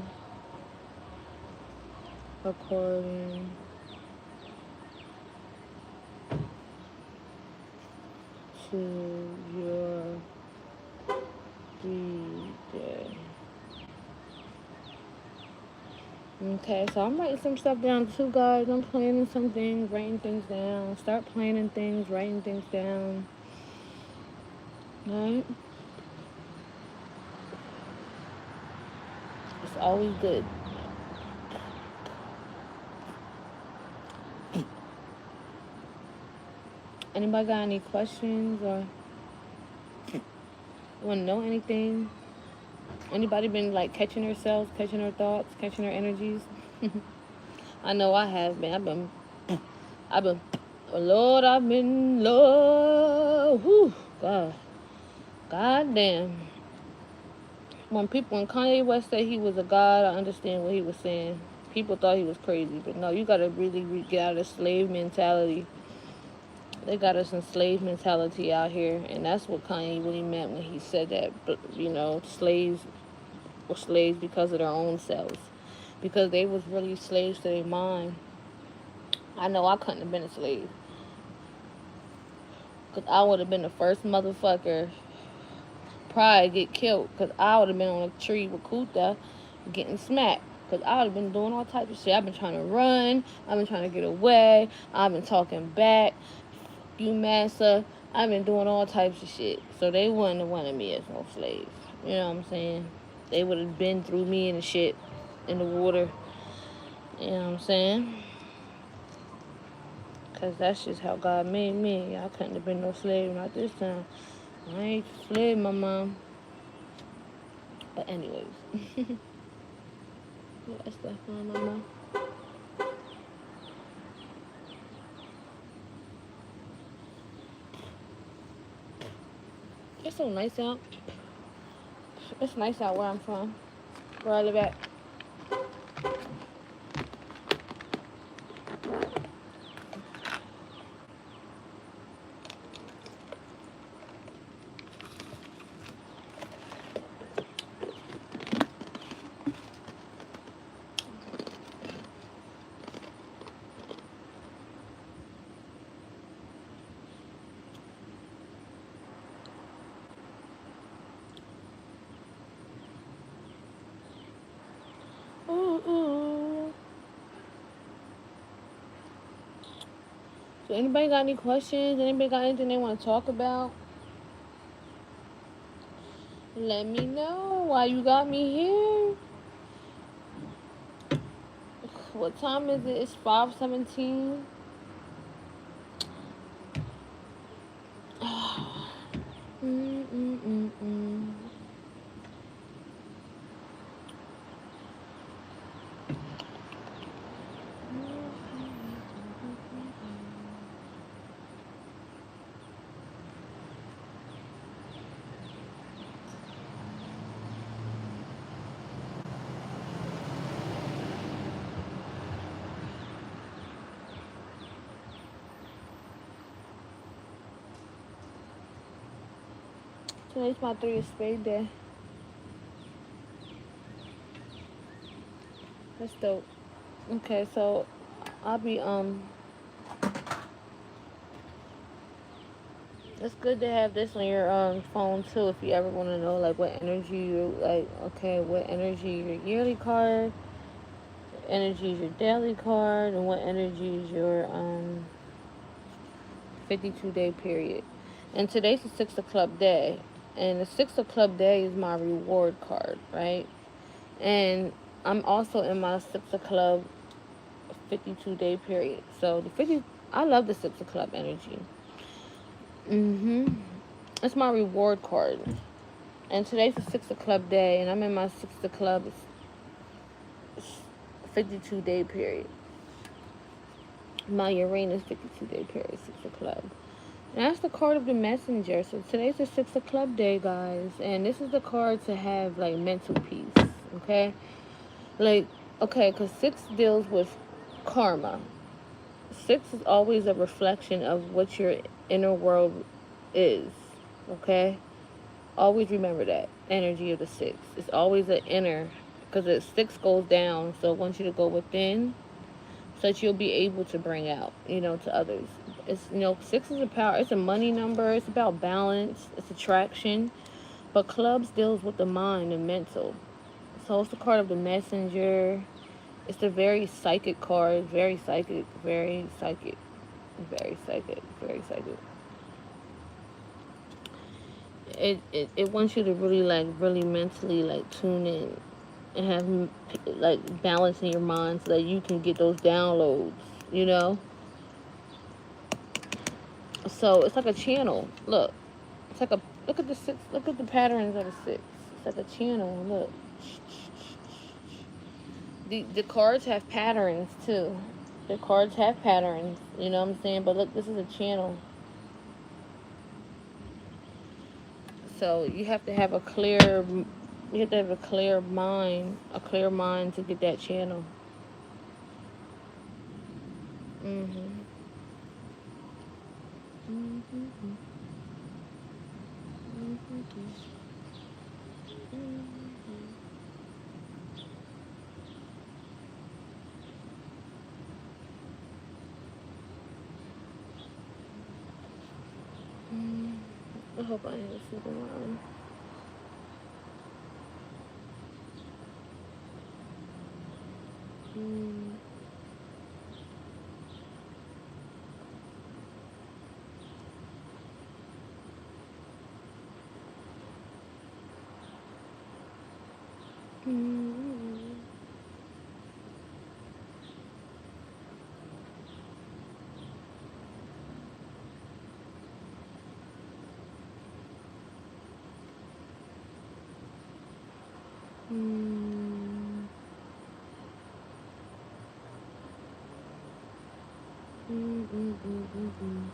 according to your day. Okay, so I'm writing some stuff down too, guys. I'm planning some things, writing things down. Start planning things, writing things down. Right? It's always good. Anybody got any questions or want to know anything? Anybody been like catching herself, catching her thoughts, catching her energies? I know I have been. I've been, oh Lord, I've been, Lord, whew, God damn. When Kanye West said he was a god, I understand what he was saying. People thought he was crazy, but no, you gotta really get out of the slave mentality. They got us in slave mentality out here, and that's what Kanye really meant when he said that. But slaves were slaves because of their own selves, because they was really slaves to their mind. I know I couldn't have been a slave, cause I would have been the first motherfucker probably get killed, cause I would have been on a tree with Kuta getting smacked. Cause I would have been doing all types of shit. I've been trying to run. I've been trying to get away. I've been talking back. You massa. I've been doing all types of shit. So they wouldn't have wanted me as no slave. You know what I'm saying? They would have been through me and the shit in the water. You know what I'm saying? Cause that's just how God made me. I couldn't have been no slave, not this time. I ain't a slave, my mom. But anyways. That's stuff on my mom. It's so nice out. It's nice out where I'm from. Where I live at. So anybody got any questions? Anybody got anything they want to talk about? Let me know why you got me here. What time is it? It's 5:17. Mm-mm-mm-mm. Today's my 3 of spade day. That's dope. Okay, so I'll be it's good to have this on your phone too if you ever want to know like what energy you like. Okay, what energy your yearly card, what energy is your daily card, and what energy is your 52-day period. And today's the 6 of club day, and the 6 of club day is my reward card, right? And I'm also in my 6 of club 52-day period. So I love the 6 of club energy. It's my reward card. And today's the 6 of club day, and I'm in my 6 of club 52-day period. My Uranus 52-day period, 6 of club. And that's the card of the messenger. So today's the 6 of club day, guys. And this is the card to have like mental peace. Okay? Like, okay, because 6 deals with karma. 6 is always a reflection of what your inner world is. Okay? Always remember that energy of the 6. It's always an inner, because the 6 goes down. So I want you to go within so that you'll be able to bring out, to others. It's, 6 is a power. It's a money number. It's about balance. It's attraction. But clubs deals with the mind and mental. So it's the card of the messenger. It's a very psychic card. Very psychic. Very psychic. Very psychic. Very psychic. It wants you to really really mentally tune in and have balance in your mind so that you can get those downloads, you know. So it's like a channel. Look, it's like a look at the 6. Look at the patterns of the 6. It's like a channel. Look, the cards have patterns too. The cards have patterns. You know what I'm saying? But look, this is a channel. So you have to have a clear. You have to have a clear mind to get that channel. Mhm. Mhm. Mhm. Mhm. I hope I ain't sleeping around. Mm. Mm. Mm. Mm. Mm. Mm. Mm.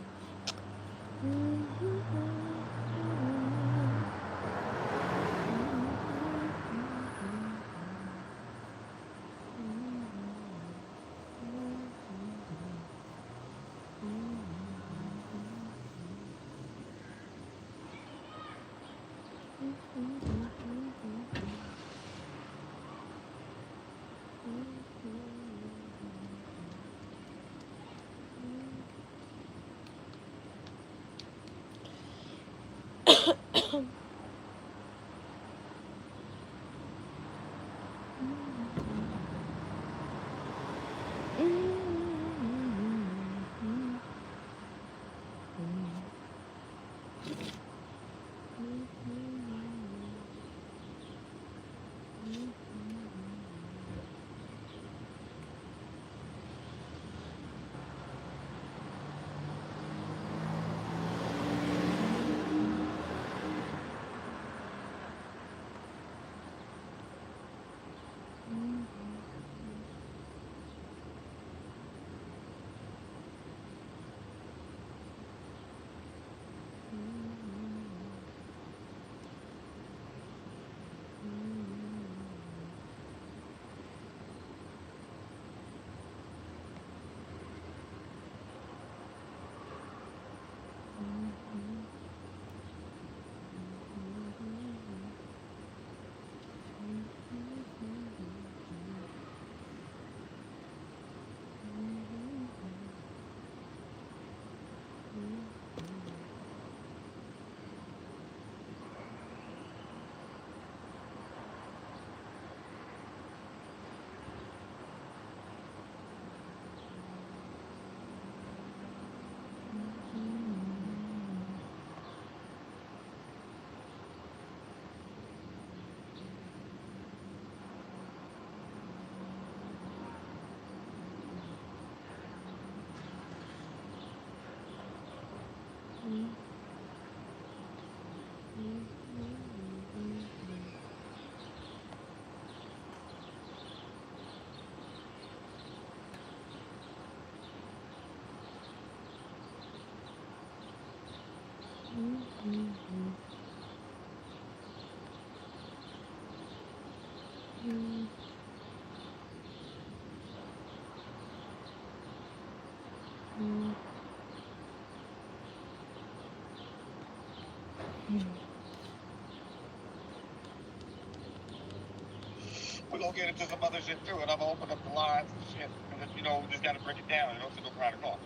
We're gonna get into some other shit too, and I'm gonna open up the lines and shit. And you know, we just gotta break it down. You know, so no crying call.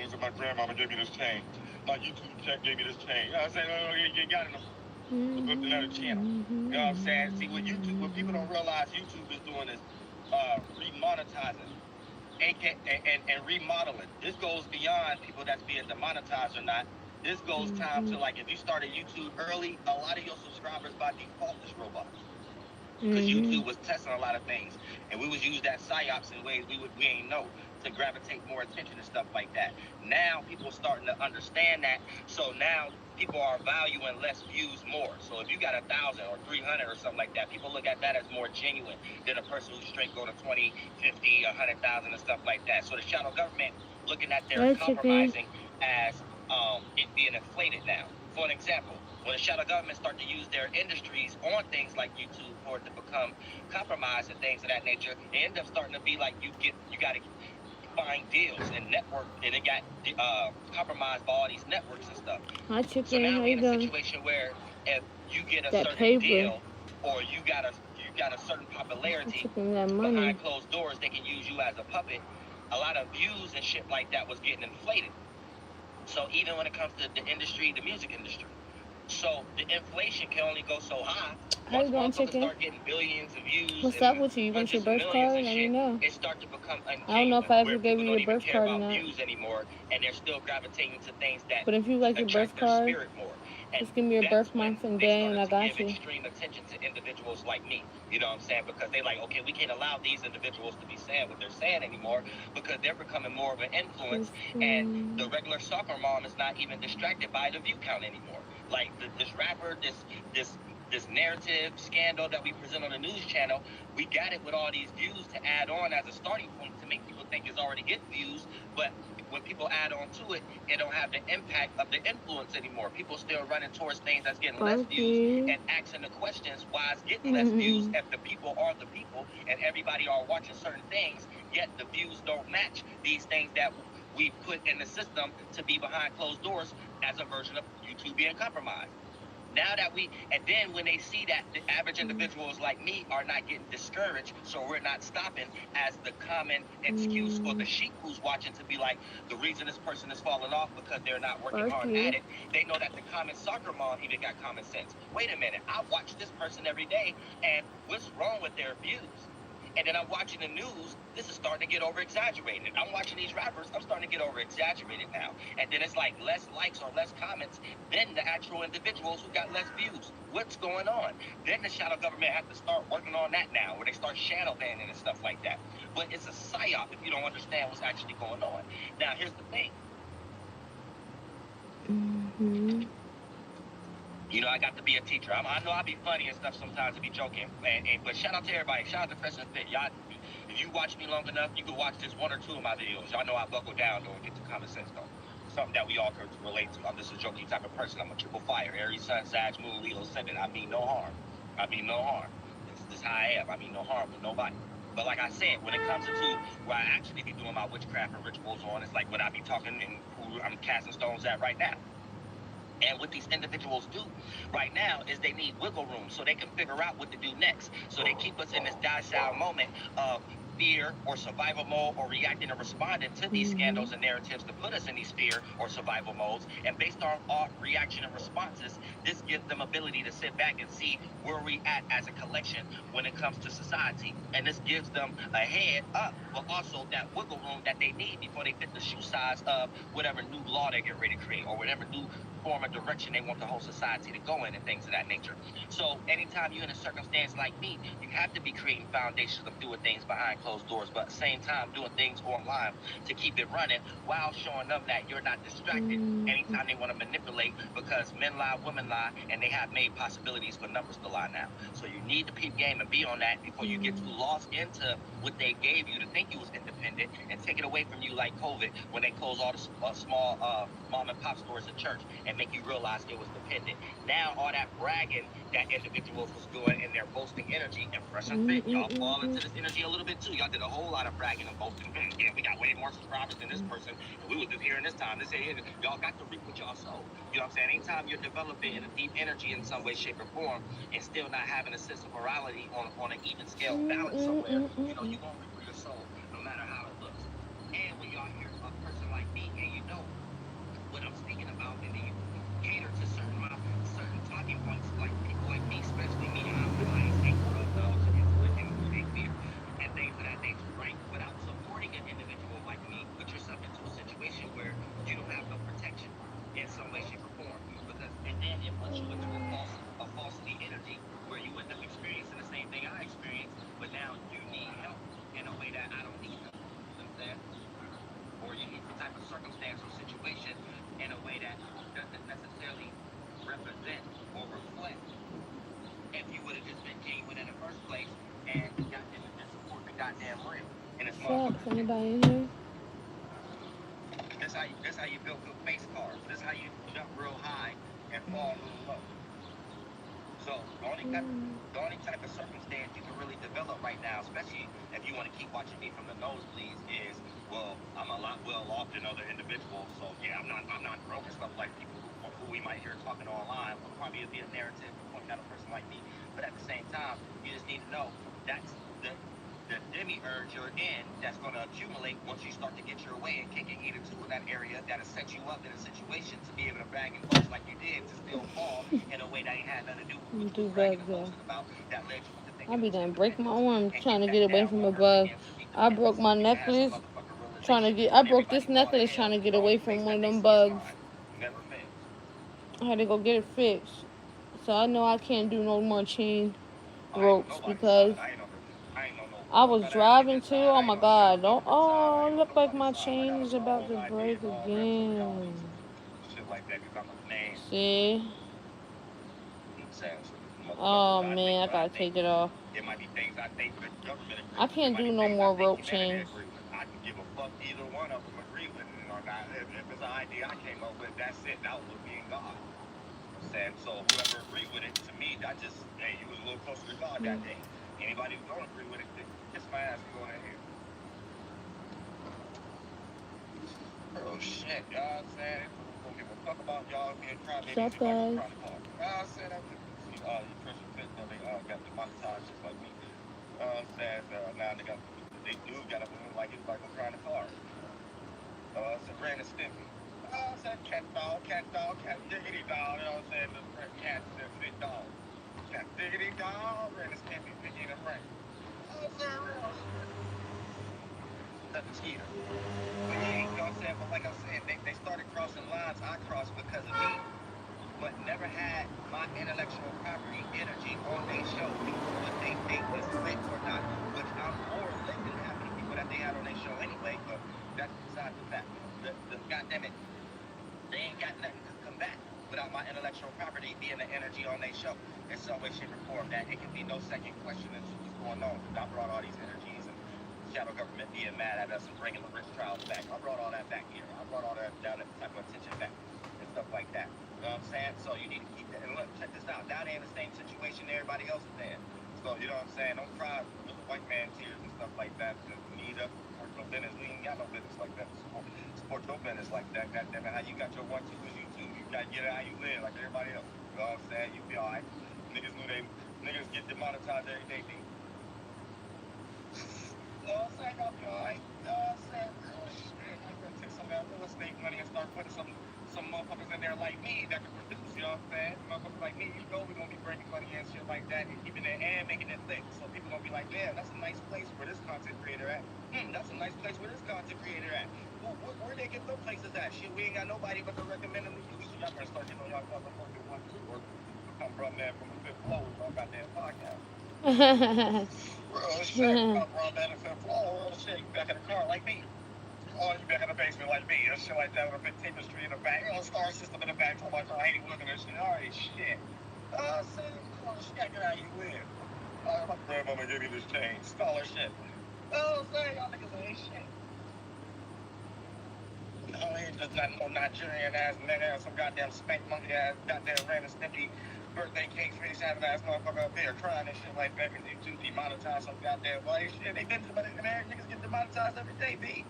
So my grandmama gave me this chain. My YouTube check gave me this chain. You know what I'm saying? Oh, you got it. Look another channel. You know what I'm saying? See, what people don't realize YouTube is doing is remonetizing, and remodeling. This goes beyond people that's being demonetized or not. This goes time to like if you started YouTube early, a lot of your subscribers by default is robots. Because YouTube was testing a lot of things, and we was use that psyops in ways we ain't know to gravitate more attention and stuff like that. Now people starting to understand that, so now people are valuing less views more. So if you got 1,000 or 300 or something like that, people look at that as more genuine than a person who's straight go to 20, 50, 100,000 and stuff like that. So the shadow government looking at their compromising as it being inflated now. For an example, when the shadow government start to use their industries on things like YouTube for it to become compromised and things of that nature, they end up starting to be like you got to find deals and network, and it got compromised by all these networks and stuff. Hi, chicken. So now How we're you in a doing? situation where if you get a That certain paper. deal or you got a certain popularity behind closed doors, they can use you as a puppet. A lot of views and shit like that was getting inflated. So even when it comes to the industry, the music industry, so the inflation can only go so high. How you Once doing, motherfuckers chicken? start getting billions of views What's and up with you? You want your hundreds of birth millions card? and Let me shit, know. it start to become I don't know if ungenuine, I where ever gave people you don't your even birth care card or about not. views anymore, and they're still gravitating to things that But if you like your birth attract their card, spirit more. And just give me your that's birth when month and they day, and started I to got give you. extreme attention to individuals like me. You know what I'm saying? Because they like, okay, we can't allow these individuals to be saying what they're saying anymore because they're becoming more of an influence, and the regular soccer mom is not even distracted by the view count anymore. Like this rapper, this narrative scandal that we present on the news channel, we got it with all these views to add on as a starting point to make people think it's already getting views. But when people add on to it, it don't have the impact of the influence anymore. People still running towards things that's getting less views and asking the questions why it's getting less views if the people are the people and everybody are watching certain things, yet the views don't match these things that we put in the system to be behind closed doors as a version of YouTube being compromised. Now that and then when they see that the average individuals like me are not getting discouraged, so we're not stopping as the common excuse for the sheep who's watching to be like, the reason this person is falling off because they're not working hard at it. They know that the common soccer mom even got common sense. Wait a minute, I watch this person every day, and what's wrong with their views? And then I'm watching the news. This is starting to get over exaggerated. I'm watching these rappers. I'm starting to get over exaggerated now. And then it's like less likes or less comments than the actual individuals who got less views. What's going on? Then the shadow government have to start working on that now, where they start shadow banning and stuff like that. But it's a psyop if you don't understand what's actually going on. Now, here's the thing. You know, I got to be a teacher. I know I be funny and stuff sometimes, I be joking. But shout out to everybody. Shout out to Fresh and Fit. Y'all, if you watch me long enough, you can watch just one or two of my videos. Y'all know I buckle down though and get to common sense though. Something that we all could relate to. I'm just a jokey type of person. I'm a triple fire. Aries, Sun, Sag, Moon, Leo, Ascendant. I mean no harm. I mean no harm. This is how I am. I mean no harm with nobody. But like I said, when it comes to where I actually be doing my witchcraft and rituals on, it's like when I be talking and who I'm casting stones at right now. And what these individuals do right now is they need wiggle room so they can figure out what to do next. So they keep us in this docile moment of fear or survival mode or reacting and responding to these scandals and narratives to put us in these fear or survival modes. And based on our reaction and responses, this gives them ability to sit back and see where we at as a collection when it comes to society. And this gives them a head up, but also that wiggle room that they need before they fit the shoe size of whatever new law they get ready to create or whatever new form of direction they want the whole society to go in and things of that nature. So anytime you're in a circumstance like me, you have to be creating foundations of doing things behind closed doors, but at the same time doing things online to keep it running while showing them that you're not distracted anytime they want to manipulate, because men lie, women lie, and they have made possibilities for numbers to lie now. So you need to peep game and be on that before you get too lost into what they gave you to think you was independent and take it away from you like COVID when they closed all the small mom and pop stores at church and make you realize it was dependent. Now all that bragging that individuals was doing and their boasting energy, and Fresh and Fit, y'all fall into this energy a little bit too. Y'all did a whole lot of bragging and boasting. Yeah, we got way more subscribers than this person, and we was just hearing this time. This here, y'all got to reap what y'all sow. You know what I'm saying? Anytime you're developing in a deep energy in some way, shape, or form, and still not having a sense of morality on an even scale balance somewhere, you know, you're gonna reap for your soul, no matter how it looks. And when y'all hear a person like me, and you know what I'm speaking about, and then you cater to certain talking points, like people like me, especially me, I instinct for knowledge and intuition, and fear, and things of that nature, right? Without supporting an individual like me, put yourself into a situation where you don't have no protection in some way, shape, or form, because and then it puts you into a falsity energy where you end up experiencing the same thing I experienced, but now you need help in a way that I don't need help. You know what I'm saying? Or you need some type of circumstance or situation in a way that doesn't necessarily represent or reflect if you would have just been genuine in the first place and got and support the goddamn real in this motherfucker. Anybody in here? This how you build good face cards. This how you jump real high and fall a little low. So the only type of circumstance you can really develop right now, especially if you want to keep watching me from the nosebleeds, is well, I'm a lot well off than other individuals, so yeah, I'm not broke and stuff like people who we might hear talking online. Will probably be a narrative pointing at a person like me, but at the same time, you just need to know that's the demiurge you're in that's going to accumulate once you start to get your way and kick and eat into in that area that'll set you up in a situation to be able to brag and boast like you did to still fall in a way that ain't had nothing to do with what you was bragging and boasting about that led you into thinking I it was began to break my independence arm and trying get to back get away down from on a earth bug. again to seek I dependence broke my and to have some necklace motherfucking trying to realization get. I when broke everybody this fall to necklace trying hell. to get The away only from place one that of they them see is bugs. God. Never fails. I had to go get it fixed. So I know I can't do no more chain I ain't on ropes nobody's because side. I ain't on no I was South driving African too. side. Oh I my ain't on shadow god! Don't. government side. I Oh, ain't on look like nobody's my side. I got chain a is about strong to idea break of all reptiliologies again. and shit like that because I'm a man. See? I'm saying so Oh motherfuckers, I think man, I what I gotta think. take it off. It might be things I think the government agree I with. It can't might do be no things I more think rope humanity chains. agree with. I can give a fuck either one of them agree with. Or not. If it's an idea I came up with, that's it. That was with me and God. I'm saying so. Whoever agreed with it, to me, that just hey, you was a little closer to God that day. Anybody who don't agree with it, kiss my ass and go in here. Oh shit, you know what I'm saying? Don't give a fuck about y'all being crybabies. What's up, Everybody gonna guys? cry in the car. You know what I'm saying? See, you press your fit, though they got demonetized just like me. Saying now they dude got up and was like everybody gonna cry in the car. Said Ren and Stimpy. Said cat diggity dog. You know what I'm saying? The cat said fit dog. Cat diggity dog, Ren and Stimpy, Pinky and the Brain. Said real shit. Nothing skeeter. But yeah, you know what I'm saying? But like I said, they started crossing lines I crossed because of me, but never had my intellectual property energy on their show, what they think is lit or not, which I'm more lit than half of the people that they had on their show anyway, but that's besides the fact. The goddamn it, they ain't got nothing to combat without my intellectual property being the energy on their show in some way, shape, or form. That it can be no second question as to what's going on because I brought all these energies and shadow government being mad at us and bringing the rich trials back. I brought all that back here. I brought all that type of attention back and stuff like that. You know what I'm saying? So you need to keep that. And look, check this out. Now they in the same situation everybody else is in. So you know what I'm saying? Don't cry with the white man tears and stuff like that. We need us to support your business. We ain't got no business like that. Support your business like that. God damn it, how you got your 1-2 is you too. You gotta get it how you live like everybody else. You know what I'm saying? You be alright. Niggas get demonetized every day, nigga. You know what I'm saying? Y'all be alright. You know what I'm saying? Real shit. I'm gonna take some of that real estate money and start putting some motherfuckers in there like me that can produce, you know what I'm saying? Motherfuckers like me, you know we're gonna be bringing money and shit like that and keeping it and making it lit. So people gonna be like, damn, that's a nice place where this content creator at. That's a nice place where this content creator at. Where they get them places at? Shit, we ain't got nobody but to recommend them to you. So y'all better start getting on y'all motherfucking 1-2 or become bro man from the fifth floor with y'all goddamn podcast. Real shit. Come bro man from the fifth floor. Real shit. You back in the car like me. Oh, you back in the basement like me. That shit like that with a big tapestry in the back. Star system in the back. Talking about y'all hating women and shit. Alright, shit. Son, come on, shit, get how you live. My grandmama gave me this chain. Scholarship. Son, y'all niggas ain't shit. Oh, he does not know Nigerian ass nigga, some goddamn spank monkey ass, goddamn random snippy birthday cake face having ass motherfucker up here crying and shit like that because YouTube demonetized some goddamn body shit. They been American niggas get demonetized every day, B.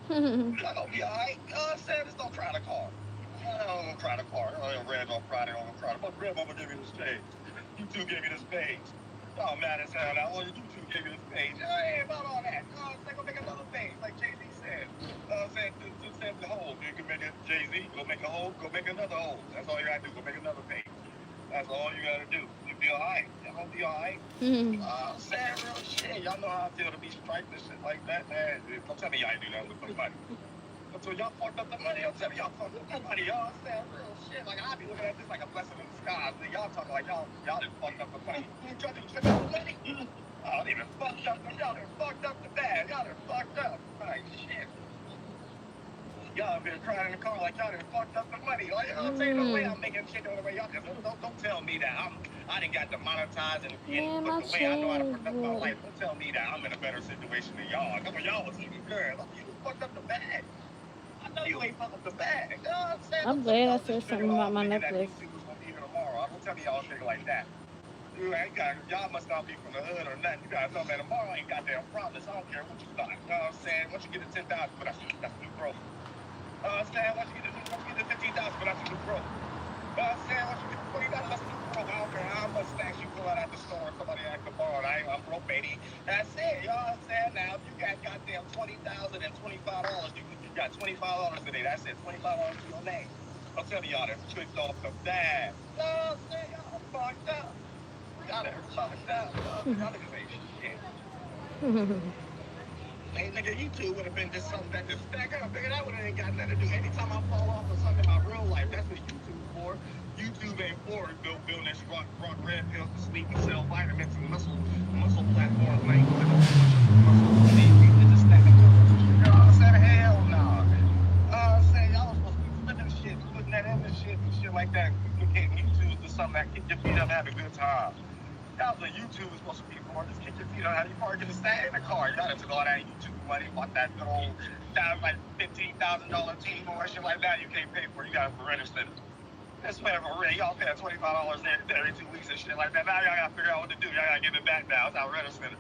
Y'all gonna be alright. You know what I'm saying? Just don't cry the car. I don't cry the car. Red on Friday, don't cry. But grandmama gave me this page. YouTube gave me this page. Oh, mad as hell now. Well, YouTube gave me this page. I ain't about all that. No, I'm gonna make another page, like Jay-Z said. I'm saying, just said the hole. You can make it Jay-Z, go make a hole, go make another hole. That's all you gotta do. Go make another page. That's all you gotta do. You'll be alright. Y'all gonna be alright. I'm saying real shit. Y'all know how I feel to be striped and shit like that, man. Don't tell me y'all ain't do nothing with the money. Until y'all fucked up the money, I'm telling y'all fucked up the money. Y'all saying real shit. Like I be looking at this like a blessing in disguise. Y'all talking like y'all done fucked up the money. Y'all done fucked up the money. Y'all even fucked up the y'all done fucked up the bag. Y'all done fucked up. Like shit. Y'all been crying in the car like y'all done fucked up the money. Like you know what I'm saying? The way I'm making shit the way y'all can. Don't tell me that I didn't got demonetized and Man, put my the way I know how to chain protect my life. Don't tell me that I'm in a better situation than y'all. Come on, y'all was even good. You fucked up the bag. I know you ain't fucking the bag. You know what I'm saying? I'm Don't tell me glad I y'all said just figured something about all my thinking that necklace. YouTube was gonna be here tomorrow. Don't tell me y'all thinking like that. You ain't got y'all must not be from the hood or nothing. You gotta know, man, tomorrow ain't goddamn promise. I don't care what you thought. You know what I'm saying? Once you get to 10,000, but that's new growth. You know what I'm saying? Once you get to 15,000, but that's new growth. You know what I'm saying? Once you get to 20,000, that's new growth. I don't care how much stacks you pull out at the store and somebody act to borrow. I'm broke, baby. That's it. You know what I'm saying? Now if you got goddamn 20,000 and $25, you got $25 today. That's it. $25 to your name. I'm telling y'all, that's tricked off the bag. You know what I'm saying? Y'all fucked up. Y'all are fucked up. Y'all niggas ain't shit. Hey, nigga, YouTube would have been just something that just stack up. Nigga, that would have ain't got nothing to do. Anytime I fall off or something in my real life, that's what YouTube for. YouTube ain't for building this rock red pills to sleep and sell vitamins and muscle platforms, man. You putting a whole bunch of muscle on me. You just stacking numbers and shit. You know what I'm saying? Hell no. I'm saying y'all was supposed to be flipping shit, putting that in the shit and shit like that. Duplicating YouTube to something that keep your feet up, have a good time. That's what YouTube is supposed to be for. Just kick your feet on how you park in the stand in the car. You gotta took all that YouTube money, bought that good old like $15,000 team or shit like that. You can't pay for it. You got it for registered. That's whatever rent. Y'all paying $25 every 2 weeks and shit like that. Now y'all gotta figure out what to do. Y'all gotta give it back now. It's not registered.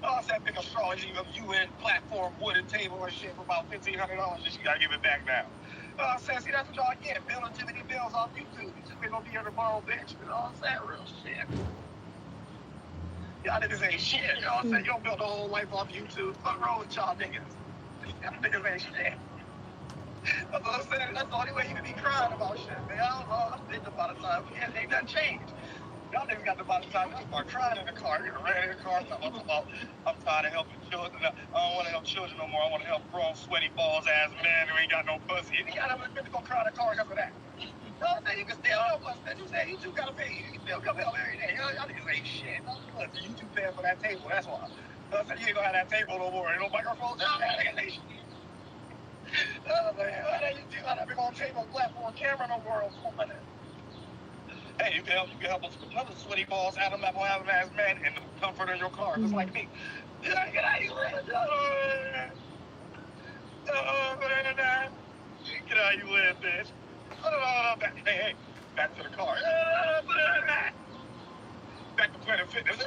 Oh, I said pick a straw UN platform wooden table or shit for about $1,500. Just you gotta give it back now. I said, see that's what y'all get. Billing too many bills off YouTube. You just been gonna be here tomorrow, bitch. You know what I'm saying? Real shit. Y'all niggas ain't shit. You know what I'm saying? You don't build a whole life off YouTube. Fuck wrong with y'all niggas? Y'all niggas ain't shit. That's what I'm saying. That's the only way you can be crying about shit, man. I don't know. I'm thinking about the time. Ain't nothing changed. Y'all niggas got the bottom time. Y'all start crying in the car. You're ran in the car. I'm tired of helping children. I don't want to help children no more. I want to help grown, sweaty balls ass men who ain't got no pussy. And you got to go cry in the car because of that. No, I'm saying you can still help us, man. You say you two gotta pay. You can still come help every day. Y'all niggas ain't shit. Look, you two paying for that table. That's why. I said you ain't gonna have that table no more. Ain't no microphones. Y'all niggas ain't shit. Oh man, you two got that big old table, platform, camera no more. Hey, you can help. You can help us with another sweaty balls, Adam Apple, Adam ass man, and the comfort in your car, just like me. Get out of here. Get out, you live, bitch. Hey, hey, back to the car. Back to Planet Fitness.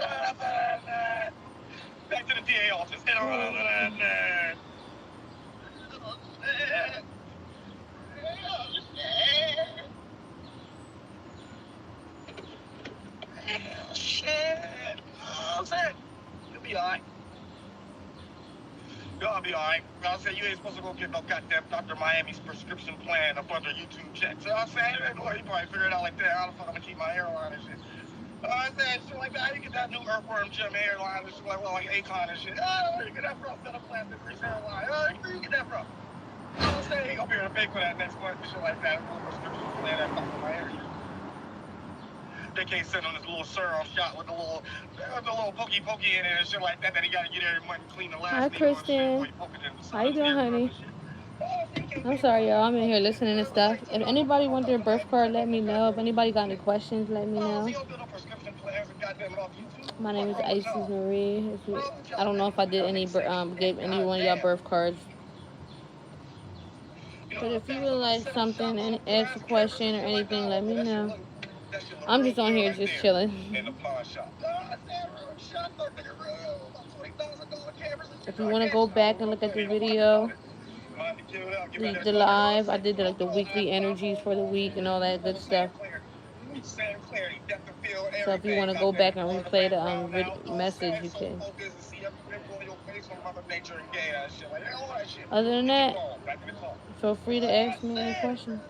Back to the DA office. Shit. I'm saying, you'll be alright. Y'all be alright. I said you ain't supposed to go get no goddamn Dr. Miami's prescription plan up under YouTube checks. You know what I'm saying? Boy, you probably figure it out like that. How the fuck I'm gonna keep my hairline and shit? I said shit like that. You get that new earthworm gym hairline and shit like Akon and shit. Oh, where you get that from? Fella plastic grease hairline. Oh, where you get that from? I'm saying he gonna be able to pay for that next month and shit like that. A little prescription plan that Dr. Miami. They can't send him this little serum shot with the little pokey in it and shit like that he gotta get every month and clean the Hi, last needle and shit before Kristen. you poke it in the How you son's doing, eardrum honey? and shit. Oh, so you can't I'm pay for sorry, none of y'all. that I'm in here motherfucking listening shit. to stuff. If anybody want their birth card, let me know. If anybody got any questions, let me Oh, so know. you don't do no prescription plans and goddamn it off YouTube? My name Fuck is wrong with Isis y'all? Marie. Wrong with I y'all don't know if I niggas? did Y'all any niggas ain't gave shit. any God one of y'all damn. birth cards. But if you would like something and ask a question or anything, let me know. I'm just on here just chilling. If you want to go back and look at the video, the live, I did like the weekly energies for the week and all that good stuff. So if you want to go back and replay the message, you can. Other than that, feel free to ask me any questions.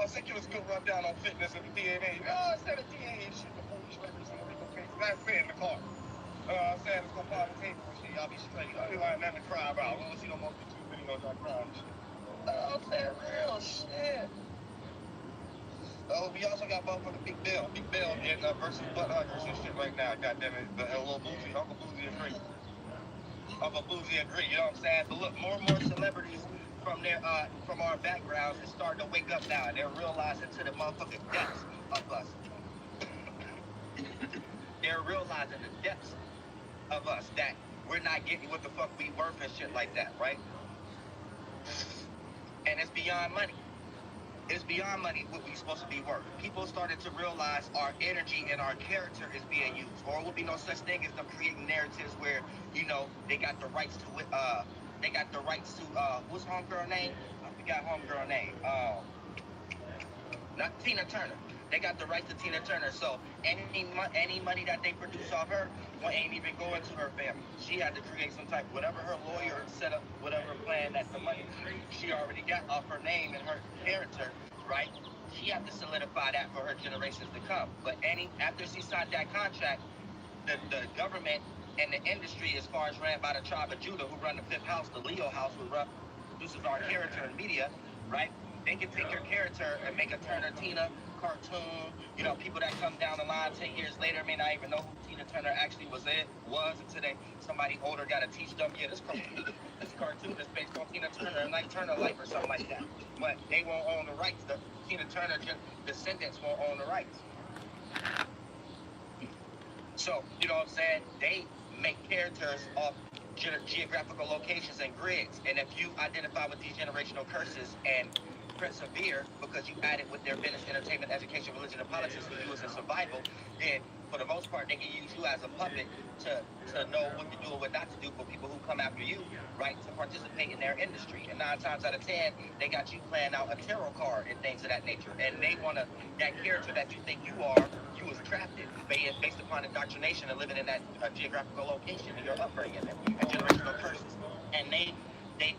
Send you a good rundown on fitness and DNA. Instead of DNA and shit, the police records and legal cases. That's it in the car. I'm saying let's go find the table and shit. Y'all be straight. I ain't like nothing to cry about. We don't see no more YouTube videos y'all crying and shit. I'm saying real shit. We also got motherfucking Big Bill. Big Bill in versus Butt Huggers and shit right now. Goddamn it. The little Boozy, Uncle Boozy agree. Uncle Boozy agree, you know what I'm saying? But look, more and more celebrities from our backgrounds is starting to wake up now, and they're realizing to the motherfucking depths of us. They're realizing the depths of us that we're not getting what the fuck we worth and shit like that, right? And it's beyond money. It's beyond money what we're supposed to be worth. People started to realize our energy and our character is being used. Or would be no such thing as them creating narratives where, you know, they got the rights to what's homegirl name? I forgot homegirl name. Not Tina Turner. They got the rights to Tina Turner. So any money that they produce off her ain't even going to her family. She had to create some type, whatever her lawyer set up, whatever plan that the money she already got off her name and her character, right? She had to solidify that for her generations to come. But after she signed that contract, the government and the industry, as far as ran by the tribe of Judah, who run the fifth house, the Leo house, who produces our character in media, right? They can take your character and make a Turner Tina cartoon. You know, people that come down the line 10 years later may not even know who Tina Turner actually was until somebody older got to teach them, this cartoon is based on Tina Turner and like Turner Life or something like that. But they won't own the rights. The Tina Turner descendants won't own the rights. So, you know what I'm saying? They make characters off geographical locations and grids. And if you identify with these generational curses and persevere because you add it with their business, entertainment, education, religion, and politics, and you as a survival, then for the most part, they can use you as a puppet to know what to do and what not to do for people who come after you, right, to participate in their industry. And 9 times out of 10, they got you playing out a tarot card and things of that nature. And they want that character that you think you are, you was crafted based upon indoctrination and living in that geographical location and your upbringing and generational curses. And they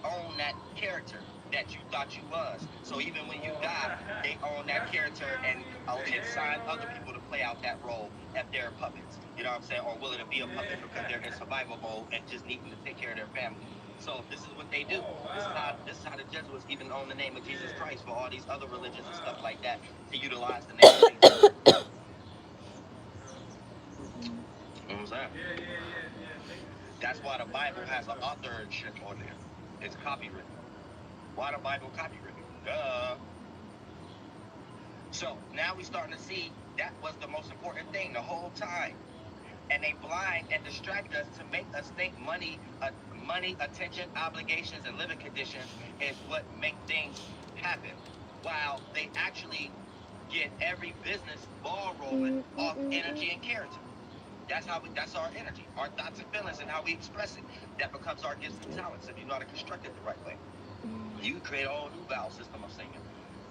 own that character that you thought you was. So even when you die, they own that character and assign other people to play out that role if they're puppets. You know what I'm saying? Or willing to be a puppet because they're in survival mode and just needing to take care of their family. So this is what they do. This is how the Jesuits even own the name of Jesus Christ for all these other religions and stuff like that to utilize the name of Jesus. You know what I'm saying? That's why the Bible has an authorship on there. It's copywritten. Why the Bible copywritten? Duh. So now we starting to see that was the most important thing the whole time. And they blind and distract us to make us think money, attention, obligations, and living conditions is what make things happen. While they actually get every business ball rolling off energy and character. That's our energy, our thoughts and feelings, and how we express it. That becomes our gifts and talents if you know how to construct it the right way. You can create a whole new vowel system of singing.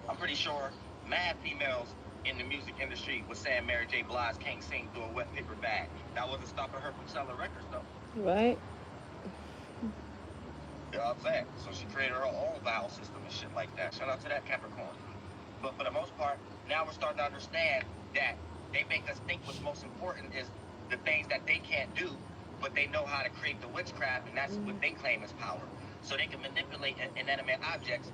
I'm pretty sure mad females in the music industry was saying Mary J. Blige can't sing through a wet paper bag. That wasn't stopping her from selling records, though. Right. You know what I'm saying? So she created her own vowel system and shit like that. Shout out to that Capricorn. But for the most part, now we're starting to understand that they make us think what's most important is the things that they can't do, but they know how to create the witchcraft, and that's what they claim as power. So they can manipulate inanimate objects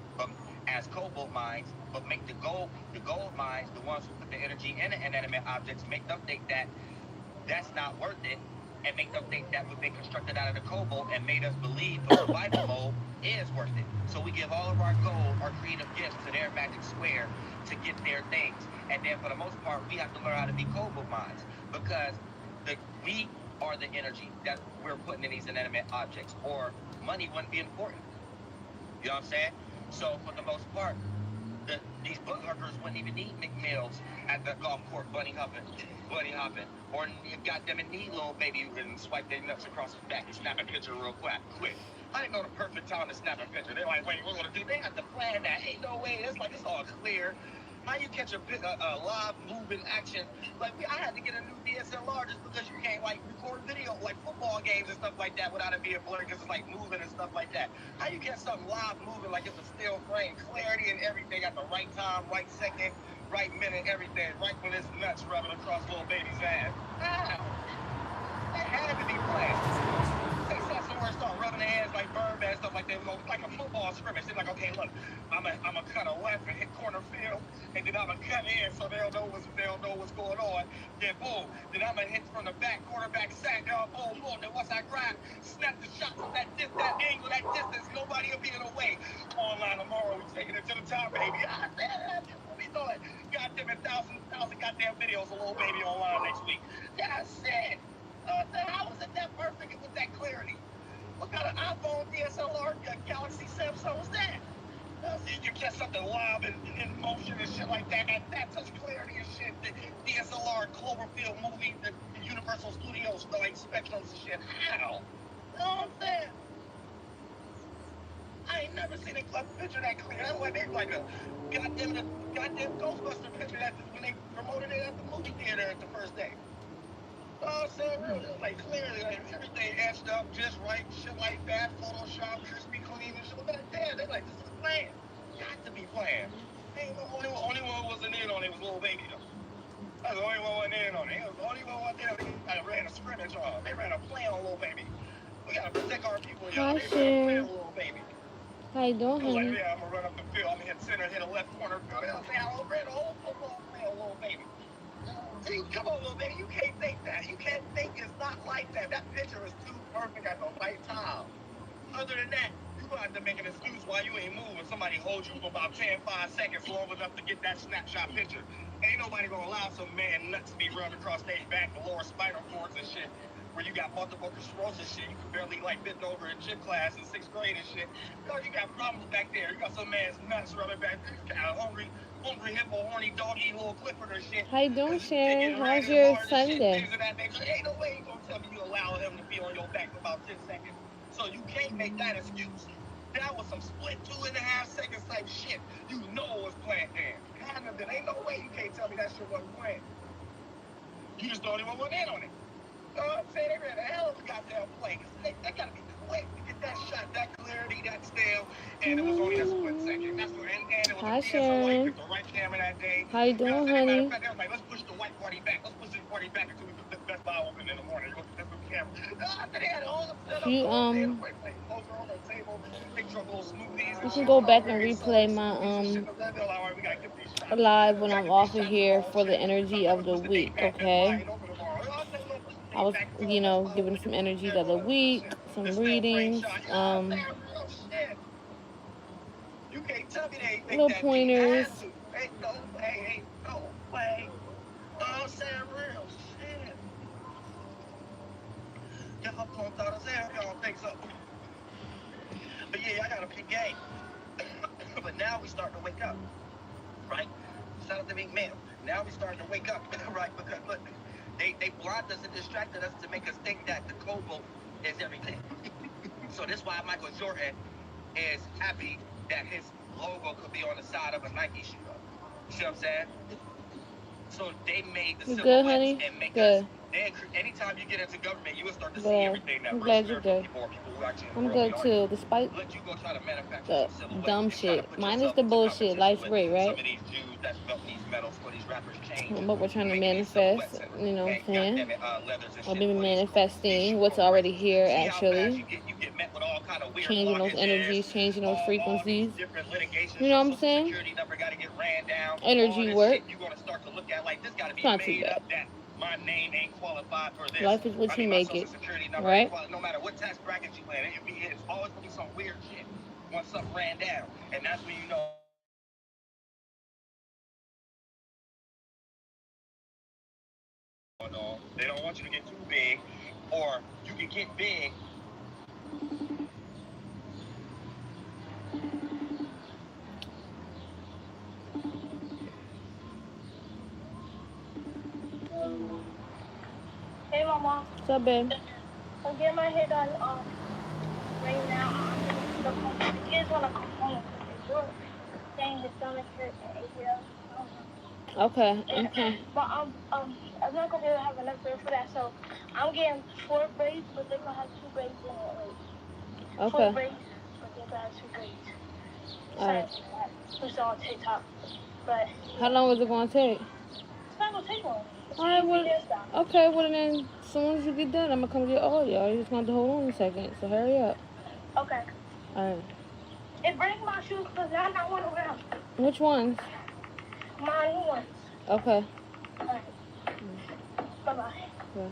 as cobalt mines, but make the gold mines, the ones who put the energy in the inanimate objects, make them think that that's not worth it, and make them think that what they constructed out of the cobalt and made us believe for survival mode is worth it. So we give all of our gold, our creative gifts to their magic square to get their things. And then for the most part, we have to learn how to be cobalt minds because we are the energy that we're putting in these inanimate objects, or money wouldn't be important. You know what I'm saying? So for the most part, these butt huggers wouldn't even need McMills at the golf court bunny hopping. Or you got them and need little baby and swipe their nuts across the back and snap a picture real quick. I didn't know the perfect time to snap a picture. They're like, wait, we're gonna do. They have to plan that. Ain't no way. It's like it's all clear. How you catch a live moving action? Like I had to get a new DSLR just because you can't like record video like football games and stuff like that without it being blurry because it's like moving and stuff like that. How you catch something live moving like it's a still frame, clarity and everything at the right time, right second, right minute, everything, right when it's nuts rubbing across little baby's ass? How? They had to be planned. They sat somewhere and start rubbing their hands like Birdman and stuff like that. Like a football scrimmage. They're like, okay, look, I'm gonna cut a left and hit corner field, and then I'm gonna cut in so they'll know what's going on. Then boom, then I'm gonna hit from the back, quarterback sack, boom, boom. Then once I grab, snap the shots at that angle, that distance, nobody will be in the way. Online tomorrow, we taking it to the top, baby. I said, what we doing? Goddamn it, thousand goddamn videos of little baby online next week. That's it. How was it that perfect with that clarity? What kind of iPhone, DSLR, Galaxy, Samsung was that? You catch something live in motion and shit like that. That such clarity and shit. The DSLR, Cloverfield movie, the Universal Studios, like Spectrums and shit. How? You know what I'm saying? I ain't never seen a picture that clear. That's why they like a goddamn Ghostbuster picture that when they promoted it at the movie theater at the first day. Oh, so real. It was like clearly, like everything etched up just right, shit like that. Photoshop, crispy clean and shit like that. Damn, they like, this is playing. Got to be playing. Ain't no only one who wasn't in on it was little baby though. That's the only one wasn't in on it. It was the only one wasn't in on it. They ran a scrimmage on. They ran a play on little baby. We gotta protect our people, y'all. Hi, They ran a play Cher. on little baby. How you doing, It was like, honey? yeah, I'm gonna run up the field. I'm gonna hit center, hit a left corner field. They don't say I ran a whole football play on little baby. See, come on, little baby. You can't think that. You can't think it's not like that. That picture is too perfect at the right time. Other than that, you gonna have to make an excuse why you ain't moving. Somebody hold you for about 5 seconds long enough to get that snapshot picture. Ain't nobody gonna allow some man nuts to be run across their back, the lower spinal cords and shit. Where you got multiple sclerosis shit, you can barely like bend over in gym class in 6th grade and shit. Yo, you got problems back there. You got some man's nuts running back there. You got a hungry hippo, horny doggy, little Clifford or shit. How you doing, They Cher? getting ran How's his your hard and shit, Sunday? things of that nature. Ain't no way you gonna tell me you allow him to be on your back for about 10 seconds. So you can't make that excuse. That was some split 2.5 seconds type shit. You know it was planned then. Kind of. There ain't no way you can't tell me that shit wasn't planned. You just the only one went in on it. You know what I'm saying? They ran a hell of a goddamn play. They gotta be quick to get that shot, that clarity, that stale, and it was only a split second. That's what, and it was a Hi, DSLR. You Sharon. picked the right camera that day. How you You know doing, what I'm saying? Matter of honey? fact, they was like, let's push the white party back. Let's push this party back until we put the Best Buy open in the morning. Let's do the camera. They had all set up You going in. They played poker on the table. They drunk little smoothies you and can shit. go Went back over and there, replay selling my smoothies and shit. They're like, all right, we gotta get these shots. live when We I'm gotta get these off of shots here tomorrow and for the shit. energy Let's of the push the date week, back. Best Buy okay? ain't open tomorrow. I said, we'll push the I date was, back until Best Buy giving open. some Get the energies of camera the up and week, shit. The some still frame readings, shot. Yeah, man, real shit. You can't tell me they ain't think little that deep. pointers. Had to. Ain't no way. Ain't no way. I'm saying real shit. Y'all pumped out as hell. Y'all think so? But yeah, I got a big game. But now we starting to wake up, right? Shout out to Big Man. Now we starting to wake up, right? Because look, they blind us and distracted us to make us think that the cobalt is everything. So this is why Michael Jordan is happy that his logo could be on the side of a Nike shoe. You see what I'm saying? So they made the You good, silhouettes honey? and make us. Good. Anytime you get into government, you will start to see Good. everything that I'm glad you're persevere from good. people or people who actually in the I'm world good beyond you. too, despite Let you go try to manufacture the some silhouette dumb and try to shit. put Minus yourself the into bullshit. competition Life's with great, some right? of these Jews that's belting these medals for these rappers' chains and But we're trying to making these manifest, silhouettes and, you know what I'm saying? goddamn it, leathers and Or shit maybe for these manifesting shoe what's already corporations. here, See how fast actually. you get met with all kind of weird Changing those blockages, energies, changing those all these frequencies. different litigations. You know Your what I'm social saying? security number got to get ran down. All Energy this work. shit you're gonna start to look at like this got to It's be not too made bad. up that my name ain't qualified for this. Life is what I you mean, my make social it, security number ain't right? qualified. No matter what tax bracket you in, it's always gonna be some weird shit once something ran down, and that's when you know. They don't want you to get too big, or you can get big Hey, Mama. What's up, babe? I'm getting my hair done right now. The kids want to come home because they were saying his stomach hurt and ACL. I don't know. Okay, okay. But I'm not gonna be able to have enough hair for that, so I'm getting 4 braids, but they're gonna have 2 braids in it. Like, four Okay. braids, but they're gonna have 2 braids. All right. We saw on TikTok. But How long is it going to take? it's not gonna take long. It's All right, easy well, hairstyle. okay, well, then, as soon as you get done, I'm going to come get all y'all. You just want to hold on a second, so hurry up. Okay. All right. And bring my shoes because I don't want to wear them. Which ones? My new ones. Okay. Alright. Bye-bye. Yeah.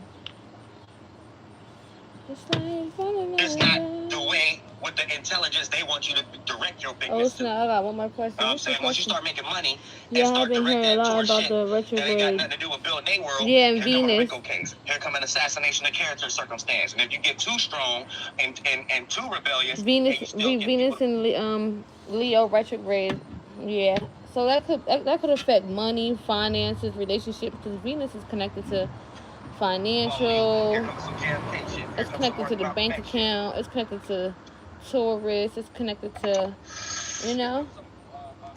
It's like running It's not the out. way with the intelligence they want you to direct your Oh, bigness to. snap. I got one more question. I'm What's your saying once you question? start making money and Yeah, I've start been hearing a directing it lot towards about shit the that ain't got retrograde. nothing to do with building their world, Yeah, and here come a Venus. Rico case. Here come an assassination of character circumstance. And if you get too strong and too rebellious, Venus, and you still get Venus people. and Leo retrograde. Yeah. So that could affect money, finances, relationships, because Venus is connected to Oh, here financial. comes some JFK shit. Here It's comes some connected to worth the Malcolm bank X shit. account. It's connected to tourists. It's connected to, you Here know. comes some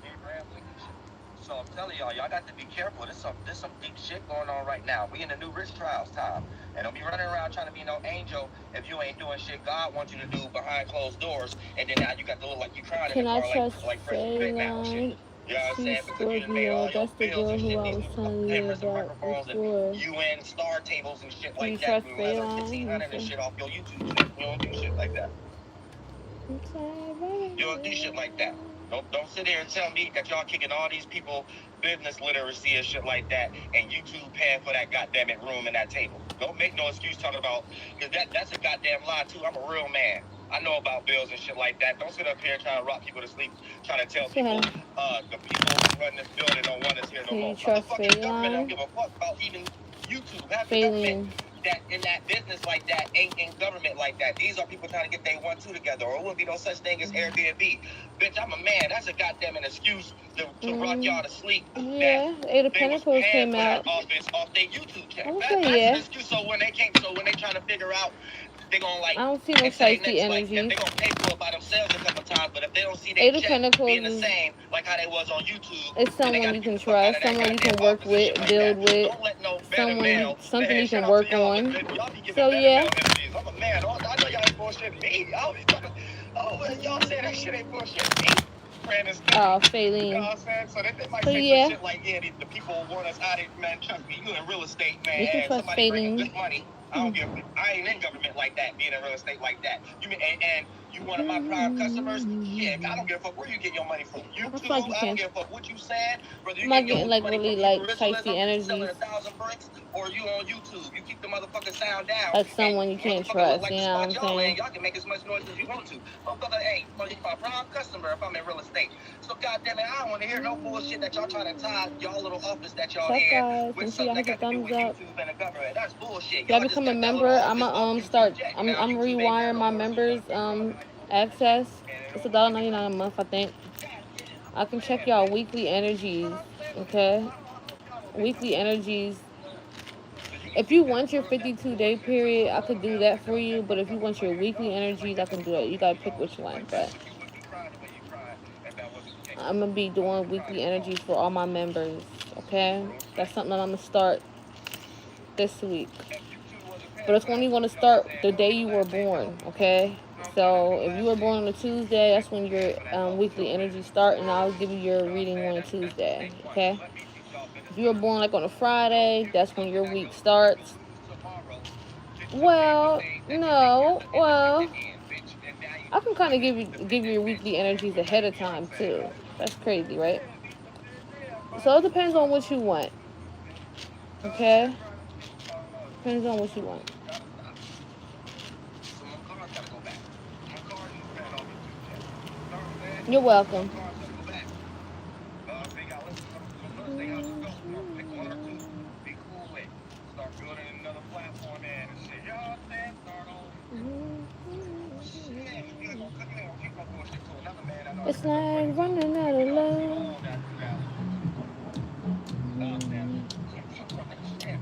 Abraham Lincoln shit. So I'm telling y'all got to be careful. There's some deep shit going on right now. We in the new rich trials time. And don't be running around trying to be no angel if you ain't doing shit God wants you to do behind closed doors. And then now you got to look like you crying in Can the I car trust like Fresh Fit now and shit. Phelan? You know what I'm She's saying? Because you done made Scorpio. all your That's the bills girl and who shit, I these was telling you cameras and about microphones and before. UN star tables and shit Do you like that. trust You realize that's Phelan? 1500 and shit off your YouTube shit. You don't do shit like that. You don't do shit like that. Don't sit here and tell me that y'all kicking all these people business literacy and shit like that, and YouTube paying for that goddamn it room and that table. Don't make no excuse talking about because that's a goddamn lie too. I'm a real man. I know about bills and shit like that. Don't sit up here trying to rock people to sleep, trying to tell people the people who run this building don't want us here no Can you more. trust Motherfucking government don't Phelan? give a fuck about even YouTube. Half the government Phelan. that in that business like that ain't in government like that. These are people trying to get their 1-2 together, or it wouldn't be no such thing as Airbnb. Bitch, I'm a man. That's a goddamn an excuse to rock y'all to sleep. Yeah, Eight of They was Pentacles paying came for that out. office off their YouTube check. Okay, That's an yeah. excuse. So when they trying to figure out, they gonna like, I don't see no and say shiesty next, like, if energies. they gonna pay for it by themselves a couple times, but if they don't see their Eight of check Pentacles being the is same, like how they was on YouTube, it's then they someone gotta you get can the fuck out trust, of that someone you can goddamn work office and with, shit like build that. with, Don't let no better someone male, something man, you shout can out to work y'all, on. but y'all be giving So better yeah. male energies. I'm a man. I know y'all ain't bullshitting me. I always talking, oh, well, y'all say that shit ain't bullshitting me. Praying and studying. You know Phelan. what I'm saying? So they might So say some yeah, shit like, yeah, the people want us out of it, man. Trust me, you in real estate, man, you can and trust somebody bringing Phelan. good money. I ain't in government like that, being in real estate like that. You mean, and you one of my prime customers? Shit, I don't give a fuck where you get your money from. I feel like YouTube, you I don't can. give a fuck what you saying. Whether you I'm not getting getting your like money from really Hebrew like shiesty ritualism, energies. selling 1,000 bricks, or you on YouTube. You keep the motherfucking sound down, As and someone you can't motherfucker look trust, like you the know what spot I'm y'all in. saying? Y'all can make as much noise as you want to. Motherfucker, hey, you my prime customer if I'm in real estate. So goddamn it, I don't want to hear no bullshit that y'all trying to tie y'all little office that y'all What's up, in guys? with Make sure y'all something that hit the got to do thumbs with up. YouTube and the government. That's bullshit. Y'all Y'all just become a got that little member. office off YouTube check. Now I'm YouTube ain't there rewiring no my more, so you members gotta figure out how you access. and it It's a don't dollar make it ninety right. nine a month, I think. Goddamn, I I'm a can check man, y'all man. weekly energies. I'm saying, Okay, I'm a big weekly couple. energies. So you can If see you that want your that 52-day bullshit too. period, I A lot could of do males that that for you. that But if you want your like weekly like energies, I that, can that do be that. You talking to gotta me pick all which shit one. like that. But But you wouldn't be crying the way you crying if that wasn't the case. I'm gonna be I wouldn't doing be crying weekly at all. energies for all my members. Okay, Real that's shit. something that I'm gonna start this week. If YouTube wasn't But paying it's for that, only going to you know what I'm start saying? the That would day be the you were last day born, ever. okay? You know what I'm saying? That'd be So the if you last were day. born on a Tuesday, If that's you when was your paying for that off of weekly your energy business. start, and I'll give you You your know what I'm reading saying? on a That's Tuesday, mistake one. So okay? let me teach y'all business If you were born literacy. like on a Don't Friday, use that's when something your that week you'll starts. lose tomorrow to pay for Well, things that you think you're no, well, independent in, bitch. And now you I can kind of fucking give you dependent, your bitch. weekly energies ahead of You know what I'm time saying? too. That's crazy, right? Yeah, need something to agree on, bro. So it depends on what you want, okay? Depends on what you want. Gotta stop. So my car's gotta go back. My car is paying off YouTube check. You know what I'm saying? You're So my welcome. car's gotta go back. So you gotta listen to some real estate houses go. You know, pick one or two, be cool with. Start building another platform in and shit. You know what I'm saying? Start on. Shit, you ain't gonna keep no bullshit to another man that know how to It's conduct money like too. running out And you of know how to see love. all natural reality. You know what I'm saying? Shit.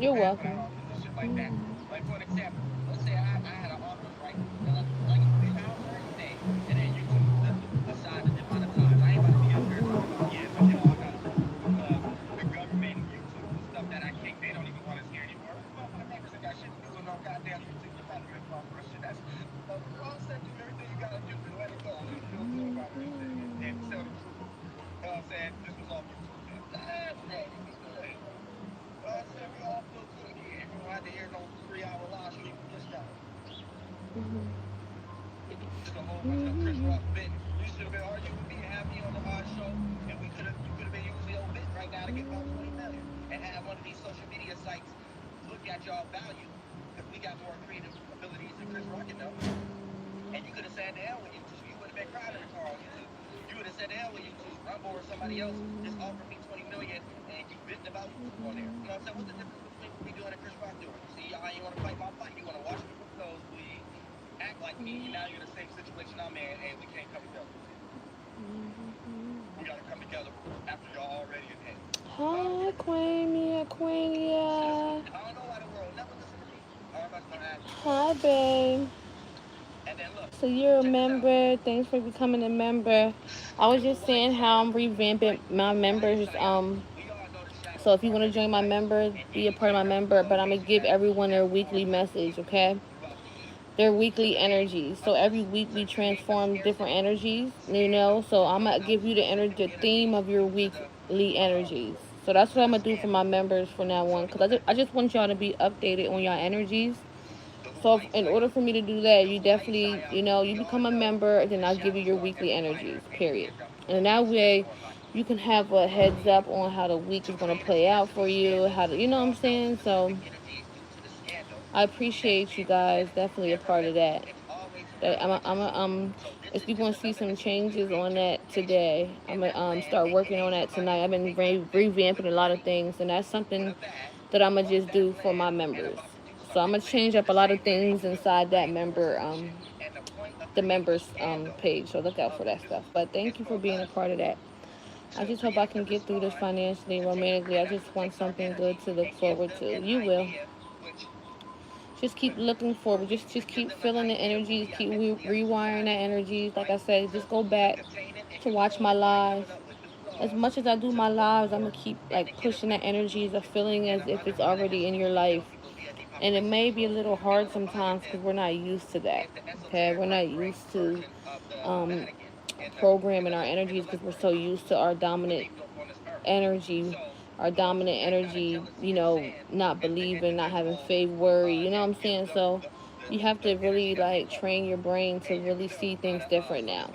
You're But I welcome. don't do the shit like that. Like for an example, let's say I had an office, right? And like a penthouse or anything, and then YouTube decide to demonetize. I ain't about to be up here talking about, yeah, so you know I gotta sue you because the government and YouTube and stuff that I kicked, they don't even want us here anymore. Motherfucking neighbors ain't got shit to do with no goddamn YouTube development fund for shit. That's well said, do everything you gotta do and let it go and feel good about it and tell the truth. You know what I'm saying? This was off YouTube shit. That's right, it was good. I said we all feel good again. You don't have to hear no 3 hour live stream of this guy. Just a whole bunch of Chris Rock bit. You should have been arguing with me and have me on the show, and you could have been using your bit right now to get about 20 million, and have one of these social media sites look at y'all value because we got more creative abilities than Chris Rock and them. And you could have said the hell with YouTube. You would have been crying in the car on YouTube. You would have said the hell with YouTube. Rumble or somebody else just offered me 20 million and you bitting about YouTube on there. You know what I'm saying? What's the difference between what we doing and Chris Rock doing? See how you want to fight my fight. You want to watch me nosebleed, act like me. Now you're in the same situation I'm in and we can't come together. We gotta come together after y'all already in hell. Hi, Queenia, Queenia. I don't know why the world never listen to me. Everybody's gonna ask me why. Hi, babe. And then look, So you're a check this out. member. Thanks for becoming a member. I was just saying how I'm revamping my members. So if you want to join my member, be a part of my member. But I'm gonna give everyone their weekly message. Okay. Their weekly energies. So every week we transform different energies. So I'm gonna give you the theme of your weekly energies. So that's what I'm gonna do for my members from now on. Cause I just want y'all to be updated on your energies. So in order for me to do that, you definitely, you become a member, then I'll give you your weekly energies, period. And in that way, you can have a heads up on how the week is going to play out for you, how to, you know what I'm saying? So I appreciate you guys, definitely a part of that. If you want to see some changes on that today, I'm gonna start working on that tonight. I've been revamping a lot of things, and that's something that I'm gonna just do for my members. So I'm gonna change up a lot of things inside that the members page. So look out for that stuff. But thank you for being a part of that. I just hope I can get through this financially, romantically. I just want something good to look forward to. You will. Just keep looking forward. Just keep feeling the energies. Keep rewiring that energy. Like I said, just go back to watch my lives. As much as I do my lives, I'm gonna keep like pushing that energy, the feeling as if it's already in your life. And it may be a little hard sometimes because we're not used to that. Okay, we're not used to um, programming our energies because we're so used to energy, our dominant energy. Not believing, not having faith, worry. You know what I'm saying? So you have to really like train your brain to really see things different now,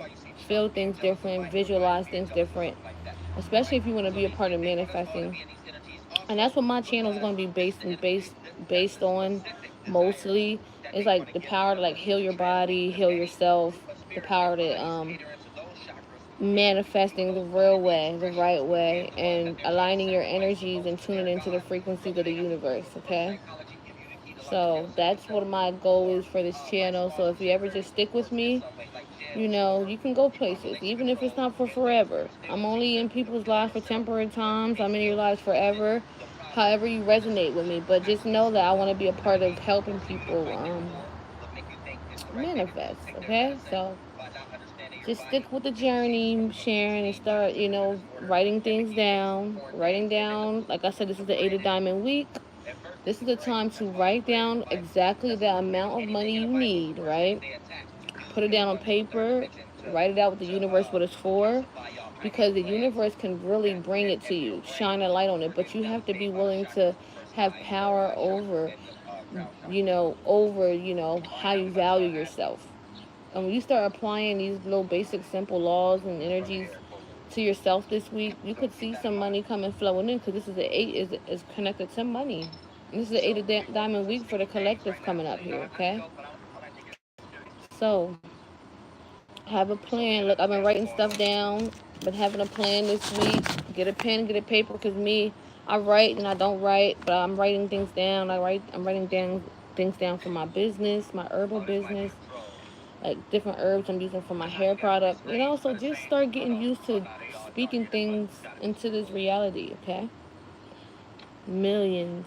feel things different, visualize things different, especially if you want to be a part of manifesting. And that's what my channel is going to be based on mostly. It's like the power to like heal your body, heal yourself, the power to manifesting the real way, the right way, and aligning your energies and tuning into the frequencies of the universe. Okay. So that's what my goal is for this channel. So if you ever just stick with me, you can go places, even if it's not for forever. I'm only in people's lives for temporary times. I'm in your lives forever. However you resonate with me, but just know that I want to be a part of helping people manifest. Okay, so just stick with the journey, Sharon, and start, writing things down. Writing down, like I said, this is the Eight of Diamond week. This is the time to write down exactly the amount of money you need, right? Put it down on paper, write it out with the universe what it's for, because the universe can really bring it to you, shine a light on it, but you have to be willing to have power over how you value yourself. And when you start applying these little basic simple laws and energies to yourself this week, you could see some money coming flowing in because this is the eight is connected to money. And this is the eight of diamond week for the collective coming up here. Okay, so have a plan. Look, I've been writing stuff down. Been having a plan this week. Get a pen, get a paper, because me, I write and I don't write, but I'm writing things down. I'm writing down things down for my business, my herbal business, like different herbs I'm using for my hair product. So just start getting used to speaking things into this reality. Okay, millions.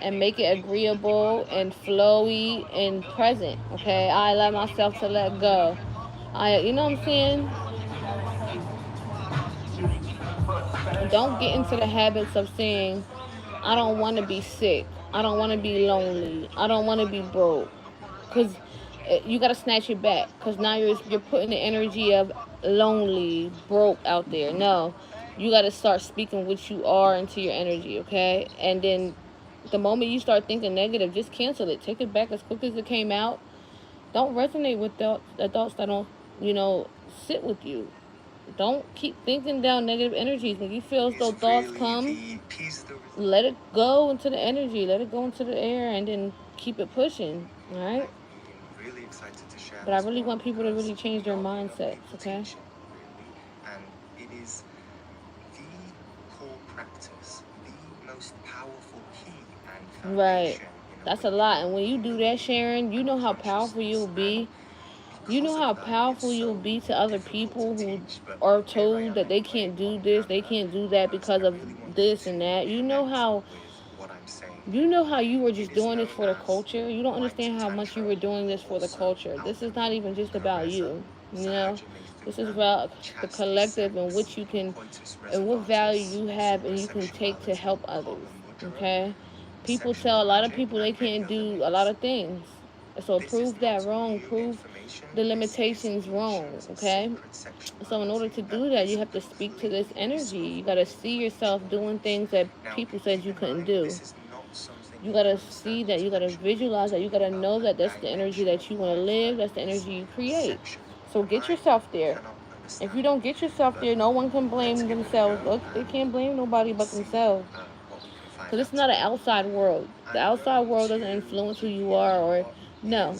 and make it agreeable and flowy and present. Okay, I allow myself to let go. You know what I'm saying? Don't get into the habits of saying, I don't want to be sick. I don't want to be lonely. I don't want to be broke. Because you got to snatch it back. Because now you're putting the energy of lonely, broke out there. No. You got to start speaking what you are into your energy, okay? And then The moment you start thinking negative, just cancel it. Take it back as quick as it came out. Don't resonate with thoughts that don't, you know, sit with you. Don't keep thinking down negative energies. When you feel as though thoughts come, let it go into the energy. Let it go into the air, and then keep it pushing. All right. But I really want people to really change their mindsets. Okay. And it is the core practice, the most powerful key and Right. foundation in That's a lot. And when you do that, Sharon, you know how powerful you'll be. You know how powerful you'll be to other people who are told that they can't do this, they can't do that because of this and that. You know how you were just doing this for the culture. You don't understand how much you were doing this for the culture. This is not even just about you. You know, this is about the collective and what you can and what value you have and you can take to help others. Okay, people tell a lot of people they can't do a lot of things. So prove that wrong. Prove the limitations wrong. Okay. So in order to do that, you have to speak to this energy. You gotta see yourself doing things that people said you couldn't do. You gotta see that. You gotta visualize that. You gotta know that that's the energy that you want to live. That's the energy you create. So get yourself there. If you don't get yourself there, no one can blame themselves. Look, they can't blame nobody but themselves. Because it's not an outside world. The outside world doesn't influence who you are, or no.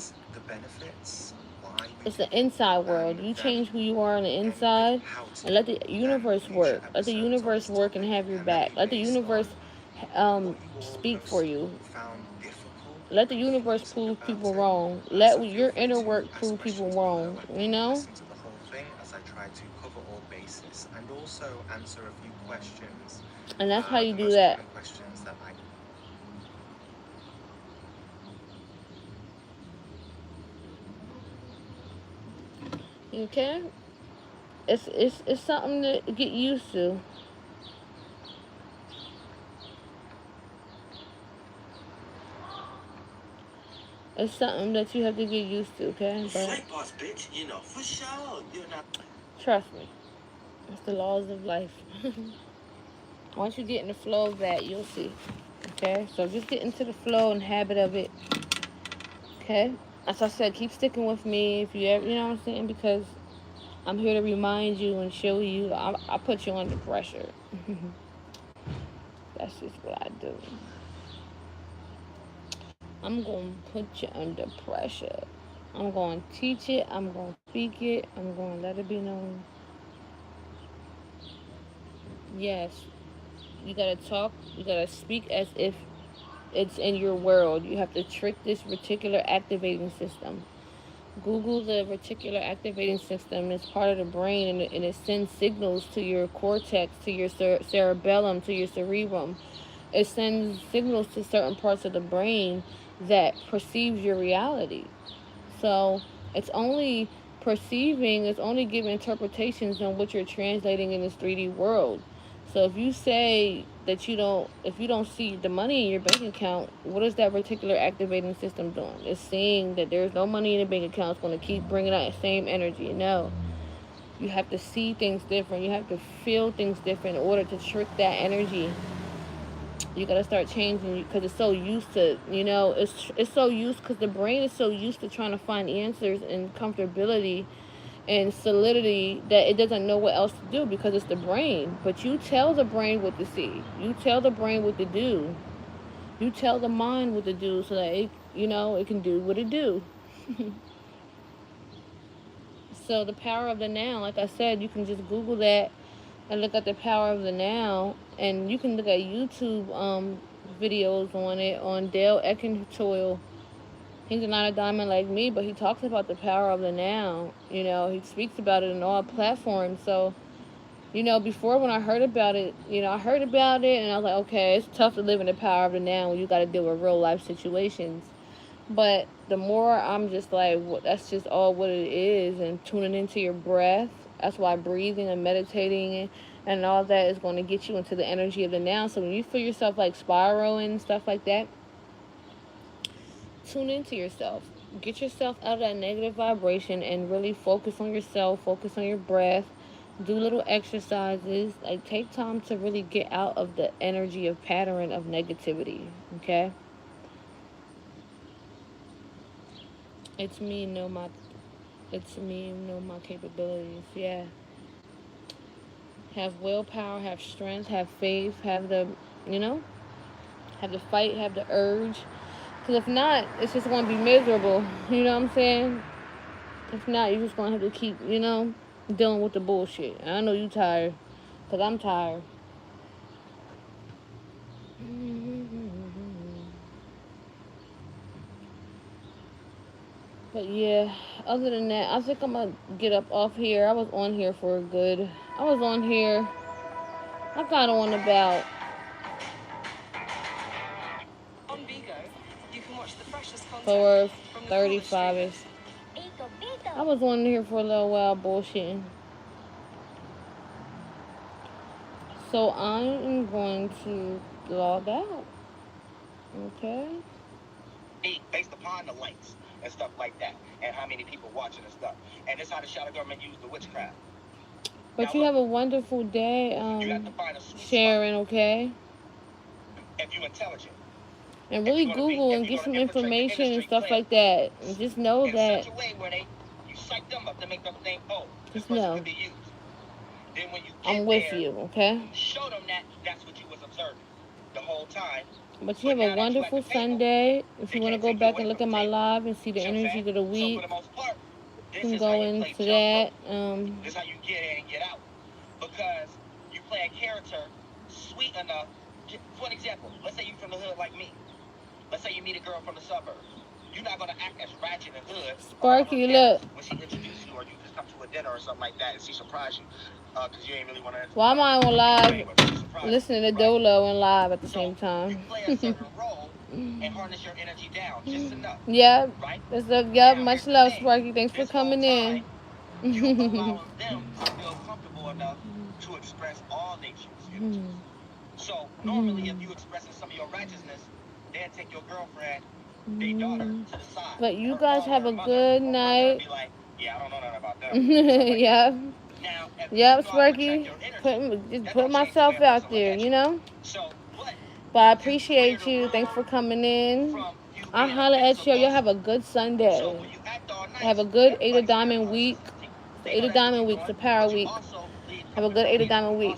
It's the inside world. You change who you are on the inside, and let the universe work. Let the universe work and have your back. Let the universe speak for you. Let the universe prove people wrong. Let your inner work prove people wrong. You know? Listen to the whole thing as I try to cover all bases and also answer a few questions. And that's how you The do most that. common questions that I Okay? It's something to get used to. It's something that you have to get used to, okay? But trust me, it's the laws of life. Once you get in the flow of that, you'll see. Okay? So just get into the flow and habit of it. Okay? As I said, keep sticking with me if you ever, you know what I'm saying? Because I'm here to remind you and show you. I put you under pressure. That's just what I do. I'm going to put you under pressure. I'm going to teach it. I'm going to speak it. I'm going to let it be known. Yes, you got to talk. You got to speak as if it's in your world. You have to trick this reticular activating system. Google the reticular activating system. It's part of the brain, and it sends signals to your cortex, to your cerebellum, to your cerebrum. It sends signals to certain parts of the brain that perceives your reality. So it's only perceiving, it's only giving interpretations on what you're translating in this 3D world. So if you say that if you don't see the money in your bank account, what is that particular activating system doing? It's saying that there's no money in the bank account. It's going to keep bringing that same energy. No, you have to see things different. You have to feel things different in order to trick that energy. You gotta start changing because it's so used to, it's so used because the brain is so used to trying to find answers and comfortability and solidity that it doesn't know what else to do because it's the brain. But you tell the brain what to see. You tell the brain what to do. You tell the mind what to do so that it can do what it do. So the power of the now, like I said, you can just Google that and look at the power of the now, and you can look at YouTube videos on it on Dale Eckentoil. He's not a diamond like me, but he talks about the power of the now. He speaks about it in all platforms. So, before when I heard about it, I heard about it and I was like, okay, it's tough to live in the power of the now when you got to deal with real life situations. But the more I'm just like, that's just all what it is, and tuning into your breath. That's why breathing and meditating and all that is going to get you into the energy of the now. So when you feel yourself like spiraling and stuff like that, tune into yourself. Get yourself out of that negative vibration and really focus on yourself, focus on your breath, Do little exercises. Like, take time to really get out of the energy of pattern of negativity. Okay? It's me, know my it's me, know my capabilities. Yeah. Have willpower, have strength, have faith, have the, you know, have the fight, have the urge. Because if not, it's just going to be miserable. You know what I'm saying? If not, you're just going to have to keep, dealing with the bullshit. And I know you tired. Because I'm tired. But yeah, other than that, I think I'm going to get up off here. I was on here for a good. I was on here. I got on about On Bigo, you can watch the freshest content for from the coolest 35 ish. streamers. I was on here for a little while bullshitting. So I am going to log out. Okay. Based upon the likes and stuff like that, and how many people watching and stuff. And this how the shadow government use the witchcraft. But you have a wonderful day, you have to find a sweet Sharon, okay? If you're intelligent. And really Google and get some information and stuff like that. And just know in that. such a way where you psych them up to make them think, oh, this Just person know. could be used. Then when you get I'm with there, you, okay? show them that that's what you was observing the whole time. But you have a wonderful Sunday. If you want to go back and look at my live and see the energies of the week, for the most part, you can go into that. This is how you get in and get out. Because you play a character sweet enough. For an example, let's say you're from the hood like me. Let's say you meet a girl from the suburbs. You're not going to act as ratchet and hood. Sparky, look. When she introduces you or you just come to a dinner or something like that and she surprise you. Because you ain't really want to. Why am I on live listening to Dolo and live at the same time? You play a certain role and harness your energy down just enough. Yep. Right? Yep. Much love, Sparky. Thanks for coming in. You allowing them to feel comfortable enough to express all natures. So normally, if you expressing some of your righteousness, they'll take your girlfriend, their daughter, to the side. But you guys have a good night. Be like, yeah, I don't know nothing about them. Yep. Now, yep, Sparky. Put myself out there, So, but I appreciate you. Thanks for coming in. I'll holler at you. Y'all have a good Sunday. Have a good Eight of Diamond week. The Eight of Diamond week's the power week. Have a good Eight of Diamond week.